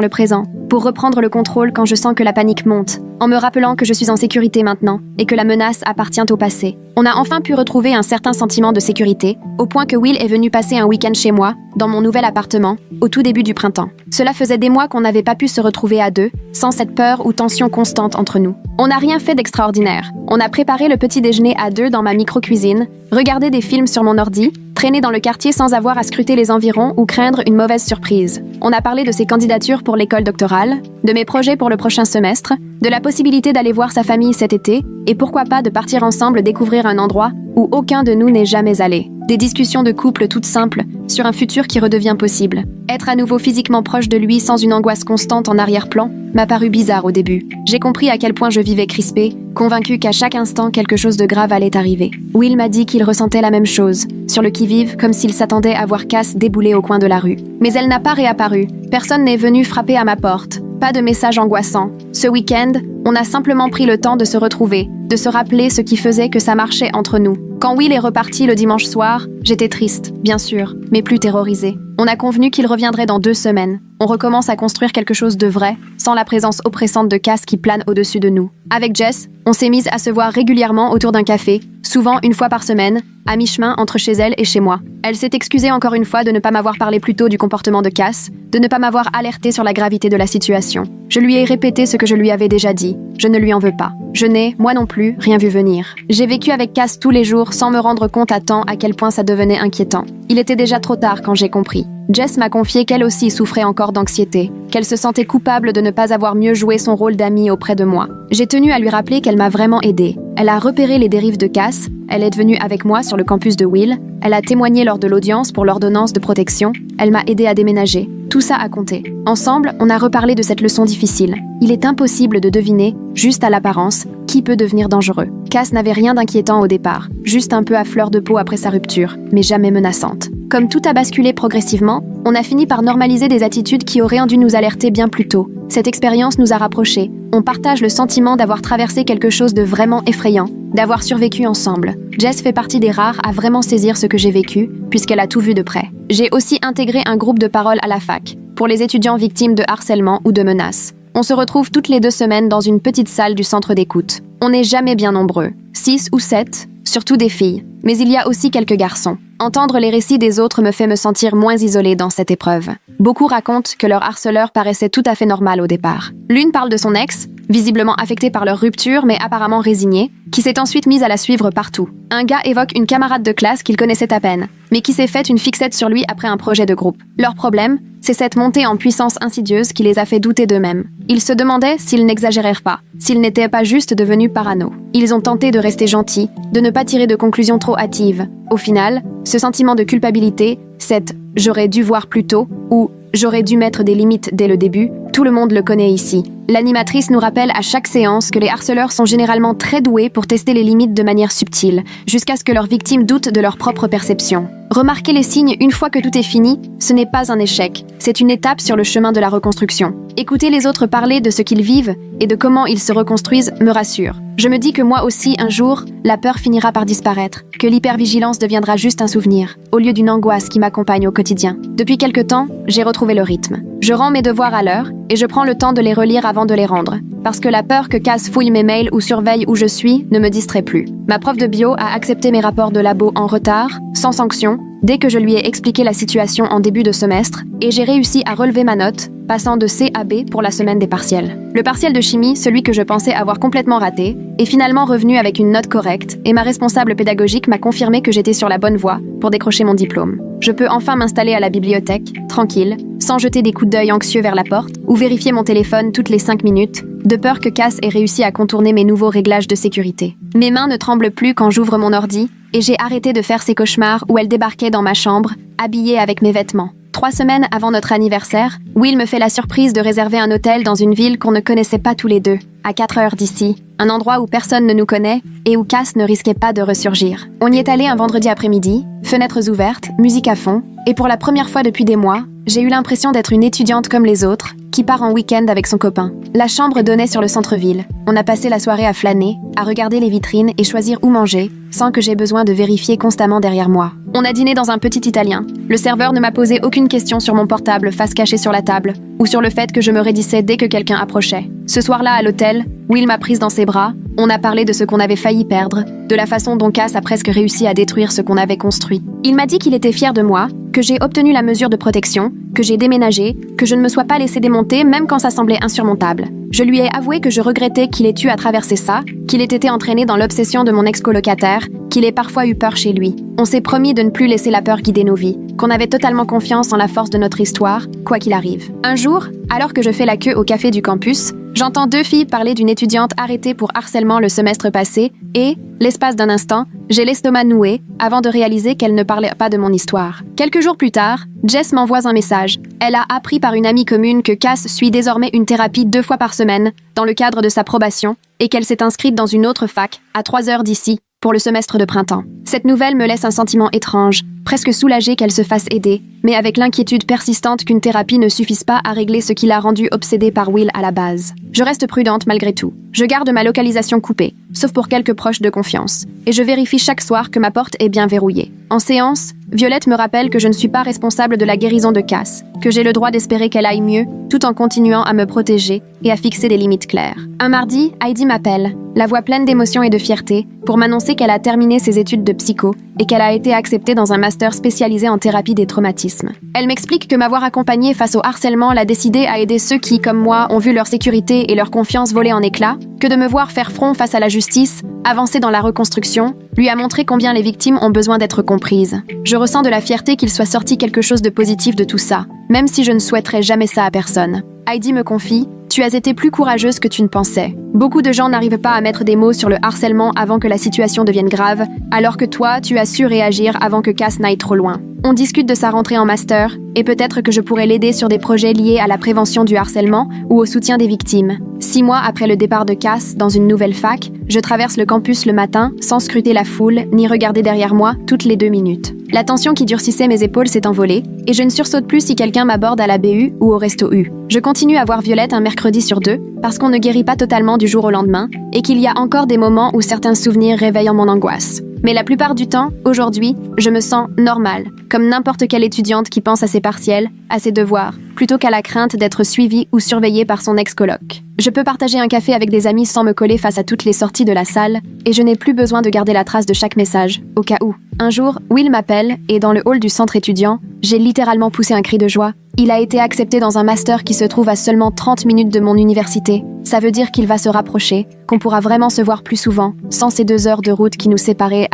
Speaker 1: le présent, pour reprendre le contrôle quand je sens que la panique monte, en me rappelant que je suis en sécurité maintenant et que la menace appartient au passé. On a enfin pu retrouver un certain sentiment de sécurité, au point que Will est venu passer un week-end chez moi, dans mon nouvel appartement, au tout début du printemps. Cela faisait des mois qu'on n'avait pas pu se retrouver à deux, sans cette peur ou tension constante entre nous. On n'a rien fait d'extraordinaire. On a préparé le petit déjeuner à deux dans ma micro-cuisine, regardé des films sur mon ordi, traîné dans le quartier sans avoir à scruter les environs ou craindre une mauvaise surprise. On a parlé de ses candidatures pour l'école doctorale, de mes projets pour le prochain semestre, de la possibilité d'aller voir sa famille cet été, et pourquoi pas de partir ensemble découvrir un endroit où aucun de nous n'est jamais allé. Des discussions de couple toutes simples, sur un futur qui redevient possible. Être à nouveau physiquement proche de lui sans une angoisse constante en arrière-plan m'a paru bizarre au début. J'ai compris à quel point je vivais crispée, convaincue qu'à chaque instant quelque chose de grave allait arriver. Will m'a dit qu'il ressentait la même chose, sur le qui-vive, comme s'il s'attendait à voir Cass débouler au coin de la rue. Mais elle n'a pas réapparu. Personne n'est venu frapper à ma porte. Pas de message angoissant. Ce week-end, on a simplement pris le temps de se retrouver, de se rappeler ce qui faisait que ça marchait entre nous. Quand Will est reparti le dimanche soir, j'étais triste, bien sûr, mais plus terrorisée. On a convenu qu'il reviendrait dans 2 semaines. On recommence à construire quelque chose de vrai, sans la présence oppressante de Cass qui plane au-dessus de nous. Avec Jess, on s'est mise à se voir régulièrement autour d'un café, souvent 1 fois par semaine, à mi-chemin entre chez elle et chez moi. Elle s'est excusée encore une fois de ne pas m'avoir parlé plus tôt du comportement de Cass, de ne pas m'avoir alertée sur la gravité de la situation. Je lui ai répété ce que je lui avais déjà dit. Je ne lui en veux pas. Je n'ai, moi non plus, rien vu venir. J'ai vécu avec Cass tous les jours sans me rendre compte à temps à quel point ça devenait inquiétant. Il était déjà trop tard quand j'ai compris. Jess m'a confié qu'elle aussi souffrait encore d'anxiété, qu'elle se sentait coupable de ne pas avoir mieux joué son rôle d'amie auprès de moi. J'ai tenu à lui rappeler qu'elle m'a vraiment aidée. Elle a repéré les dérives de Cass, elle est venue avec moi sur le campus de Will, elle a témoigné lors de l'audience pour l'ordonnance de protection, elle m'a aidé à déménager. Tout ça a compté. Ensemble, on a reparlé de cette leçon difficile. Il est impossible de deviner, juste à l'apparence, qui peut devenir dangereux. Cass n'avait rien d'inquiétant au départ, juste un peu à fleur de peau après sa rupture, mais jamais menaçante. Comme tout a basculé progressivement, on a fini par normaliser des attitudes qui auraient dû nous alerter bien plus tôt. Cette expérience nous a rapprochés. On partage le sentiment d'avoir traversé quelque chose de vraiment effrayant, d'avoir survécu ensemble. Jess fait partie des rares à vraiment saisir ce que j'ai vécu, puisqu'elle a tout vu de près. J'ai aussi intégré un groupe de parole à la fac, pour les étudiants victimes de harcèlement ou de menaces. On se retrouve toutes les 2 semaines dans une petite salle du centre d'écoute. On n'est jamais bien nombreux, 6 ou 7, surtout des filles. Mais il y a aussi quelques garçons. Entendre les récits des autres me fait me sentir moins isolée dans cette épreuve. Beaucoup racontent que leur harceleur paraissait tout à fait normal au départ. L'une parle de son ex, visiblement affecté par leur rupture mais apparemment résigné, qui s'est ensuite mise à la suivre partout. Un gars évoque une camarade de classe qu'il connaissait à peine, mais qui s'est faite une fixette sur lui après un projet de groupe. Leur problème, c'est cette montée en puissance insidieuse qui les a fait douter d'eux-mêmes. Ils se demandaient s'ils n'exagérèrent pas, s'ils n'étaient pas juste devenus parano. Ils ont tenté de rester gentils, de ne pas tirer de conclusions trop hâtives. Au final, ce sentiment de culpabilité, cette « j'aurais dû voir plus tôt » ou « j'aurais dû mettre des limites dès le début », tout le monde le connaît ici. L'animatrice nous rappelle à chaque séance que les harceleurs sont généralement très doués pour tester les limites de manière subtile, jusqu'à ce que leurs victimes doutent de leur propre perception. Remarquer les signes une fois que tout est fini, ce n'est pas un échec, c'est une étape sur le chemin de la reconstruction. Écouter les autres parler de ce qu'ils vivent et de comment ils se reconstruisent me rassure. Je me dis que moi aussi, un jour, la peur finira par disparaître, que l'hypervigilance deviendra juste un souvenir, au lieu d'une angoisse qui m'accompagne au quotidien. Depuis quelque temps, j'ai retrouvé le rythme. Je rends mes devoirs à l'heure et je prends le temps de les relire avant de les rendre. parce que la peur que Cass fouille mes mails ou surveille où je suis ne me distrait plus. Ma prof de bio a accepté mes rapports de labo en retard, sans sanction, dès que je lui ai expliqué la situation en début de semestre, et j'ai réussi à relever ma note, passant de C à B pour la semaine des partiels. Le partiel de chimie, celui que je pensais avoir complètement raté, est finalement revenu avec une note correcte, et ma responsable pédagogique m'a confirmé que j'étais sur la bonne voie pour décrocher mon diplôme. Je peux enfin m'installer à la bibliothèque, tranquille, sans jeter des coups d'œil anxieux vers la porte, ou vérifier mon téléphone toutes les 5 minutes, de peur que Cass ait réussi à contourner mes nouveaux réglages de sécurité. Mes mains ne tremblent plus quand j'ouvre mon ordi, et j'ai arrêté de faire ces cauchemars où elle débarquait dans ma chambre, habillée avec mes vêtements. 3 semaines avant notre anniversaire, Will me fait la surprise de réserver un hôtel dans une ville qu'on ne connaissait pas tous les deux, à 4 heures d'ici, un endroit où personne ne nous connaît et où Cass ne risquait pas de ressurgir. On y est allé un vendredi après-midi, fenêtres ouvertes, musique à fond, et pour la première fois depuis des mois, j'ai eu l'impression d'être une étudiante comme les autres, qui part en week-end avec son copain. La chambre donnait sur le centre-ville. On a passé la soirée à flâner, à regarder les vitrines et choisir où manger, sans que j'aie besoin de vérifier constamment derrière moi. On a dîné dans un petit italien. Le serveur ne m'a posé aucune question sur mon portable face cachée sur la table, ou sur le fait que je me raidissais dès que quelqu'un approchait. Ce soir-là, à l'hôtel, Will m'a prise dans ses bras, on a parlé de ce qu'on avait failli perdre, de la façon dont Cass a presque réussi à détruire ce qu'on avait construit. Il m'a dit qu'il était fier de moi, que j'ai obtenu la mesure de protection, que j'ai déménagé, que je ne me sois pas laissé démonter même quand ça semblait insurmontable. Je lui ai avoué que je regrettais qu'il ait eu à traverser ça, qu'il ait été entraîné dans l'obsession de mon ex-colocataire, qu'il ait parfois eu peur chez lui. On s'est promis de ne plus laisser la peur guider nos vies, qu'on avait totalement confiance en la force de notre histoire, quoi qu'il arrive. Un jour, alors que je fais la queue au café du campus, j'entends 2 filles parler d'une étudiante arrêtée pour harcèlement le semestre passé et, l'espace d'un instant, j'ai l'estomac noué avant de réaliser qu'elle ne parlait pas de mon histoire. Quelques jours plus tard, Jess m'envoie un message. Elle a appris par une amie commune que Cass suit désormais une thérapie 2 fois par semaine dans le cadre de sa probation et qu'elle s'est inscrite dans une autre fac, à 3 heures d'ici, pour le semestre de printemps. Cette nouvelle me laisse un sentiment étrange, presque soulagée qu'elle se fasse aider, mais avec l'inquiétude persistante qu'une thérapie ne suffise pas à régler ce qui l'a rendue obsédée par Will à la base. Je reste prudente malgré tout. Je garde ma localisation coupée, sauf pour quelques proches de confiance, et je vérifie chaque soir que ma porte est bien verrouillée. En séance, Violette me rappelle que je ne suis pas responsable de la guérison de Cass, que j'ai le droit d'espérer qu'elle aille mieux, tout en continuant à me protéger et à fixer des limites claires. Un mardi, Heidi m'appelle, la voix pleine d'émotion et de fierté, pour m'annoncer qu'elle a terminé ses études de psycho et qu'elle a été acceptée dans un master spécialisé en thérapie des traumatismes. Elle m'explique que m'avoir accompagnée face au harcèlement l'a décidée à aider ceux qui, comme moi, ont vu leur sécurité et leur confiance voler en éclats, que de me voir faire front face à la justice, avancer dans la reconstruction, lui a montré combien les victimes ont besoin d'être comprises. Je ressens de la fierté qu'il soit sorti quelque chose de positif de tout ça, même si je ne souhaiterais jamais ça à personne. Heidi me confie: tu as été plus courageuse que tu ne pensais. Beaucoup de gens n'arrivent pas à mettre des mots sur le harcèlement avant que la situation devienne grave, alors que toi, tu as su réagir avant que Cass n'aille trop loin. On discute de sa rentrée en master, et peut-être que je pourrais l'aider sur des projets liés à la prévention du harcèlement ou au soutien des victimes. 6 mois après le départ de Cass dans une nouvelle fac, je traverse le campus le matin sans scruter la foule ni regarder derrière moi toutes les 2 minutes. La tension qui durcissait mes épaules s'est envolée, et je ne sursaute plus si quelqu'un m'aborde à la BU ou au resto U. Je continue à voir Violette un mercredi sur 2, parce qu'on ne guérit pas totalement du jour au lendemain, et qu'il y a encore des moments où certains souvenirs réveillent en mon angoisse. Mais la plupart du temps, aujourd'hui, je me sens normale, comme n'importe quelle étudiante qui pense à ses partiels, à ses devoirs, plutôt qu'à la crainte d'être suivie ou surveillée par son ex-coloc. Je peux partager un café avec des amis sans me coller face à toutes les sorties de la salle, et je n'ai plus besoin de garder la trace de chaque message, au cas où. Un jour, Will m'appelle, et dans le hall du centre étudiant, j'ai littéralement poussé un cri de joie. Il a été accepté dans un master qui se trouve à seulement 30 minutes de mon université. Ça veut dire qu'il va se rapprocher, qu'on pourra vraiment se voir plus souvent, sans ces 2 heures de route qui nous séparaient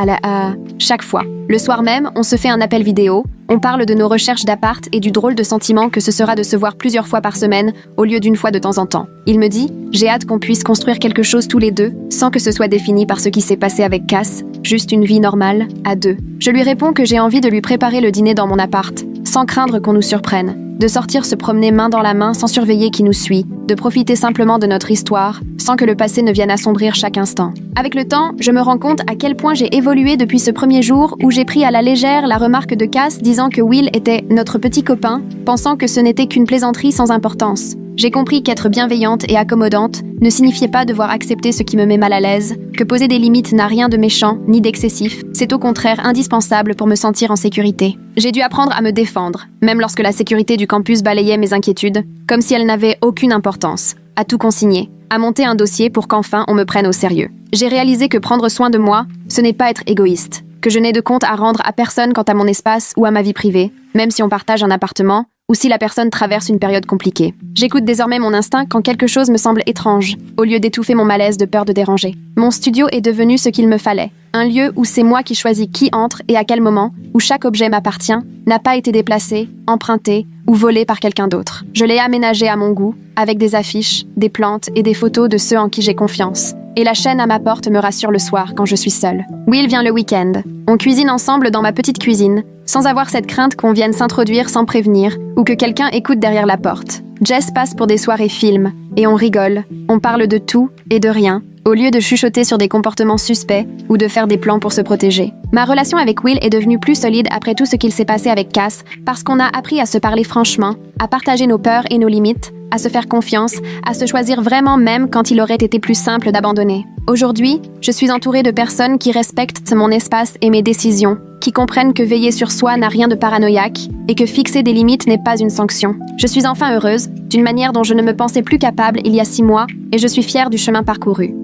Speaker 1: chaque fois. Le soir même, on se fait un appel vidéo, on parle de nos recherches d'appart et du drôle de sentiment que ce sera de se voir plusieurs fois par semaine, au lieu d'une fois de temps en temps. Il me dit: j'ai hâte qu'on puisse construire quelque chose tous les deux, sans que ce soit défini par ce qui s'est passé avec Cass, juste une vie normale, à 2. Je lui réponds que j'ai envie de lui préparer le dîner dans mon appart, sans craindre qu'on nous surprenne, de sortir se promener main dans la main sans surveiller qui nous suit, de profiter simplement de notre histoire, sans que le passé ne vienne assombrir chaque instant. Avec le temps, je me rends compte à quel point j'ai évolué depuis ce premier jour où j'ai pris à la légère la remarque de Cass disant que Will était notre petit copain, pensant que ce n'était qu'une plaisanterie sans importance. J'ai compris qu'être bienveillante et accommodante ne signifiait pas devoir accepter ce qui me met mal à l'aise, que poser des limites n'a rien de méchant ni d'excessif, c'est au contraire indispensable pour me sentir en sécurité. J'ai dû apprendre à me défendre, même lorsque la sécurité du campus balayait mes inquiétudes, comme si elles n'avaient aucune importance, à tout consigner, à monter un dossier pour qu'enfin on me prenne au sérieux. J'ai réalisé que prendre soin de moi, ce n'est pas être égoïste, que je n'ai de compte à rendre à personne quant à mon espace ou à ma vie privée, même si on partage un appartement ou si la personne traverse une période compliquée. J'écoute désormais mon instinct quand quelque chose me semble étrange, au lieu d'étouffer mon malaise de peur de déranger. Mon studio est devenu ce qu'il me fallait, un lieu où c'est moi qui choisis qui entre et à quel moment, où chaque objet m'appartient, n'a pas été déplacé, emprunté ou volé par quelqu'un d'autre. Je l'ai aménagé à mon goût, avec des affiches, des plantes et des photos de ceux en qui j'ai confiance. Et la chaîne à ma porte me rassure le soir quand je suis seule. Will vient le week-end. On cuisine ensemble dans ma petite cuisine, sans avoir cette crainte qu'on vienne s'introduire sans prévenir ou que quelqu'un écoute derrière la porte. Jess passe pour des soirées films, et on rigole, on parle de tout et de rien, au lieu de chuchoter sur des comportements suspects ou de faire des plans pour se protéger. Ma relation avec Will est devenue plus solide après tout ce qu'il s'est passé avec Cass, parce qu'on a appris à se parler franchement, à partager nos peurs et nos limites, à se faire confiance, à se choisir vraiment même quand il aurait été plus simple d'abandonner. Aujourd'hui, je suis entourée de personnes qui respectent mon espace et mes décisions, qui comprennent que veiller sur soi n'a rien de paranoïaque et que fixer des limites n'est pas une sanction. Je suis enfin heureuse, d'une manière dont je ne me pensais plus capable il y a 6 mois, et je suis fière du chemin parcouru.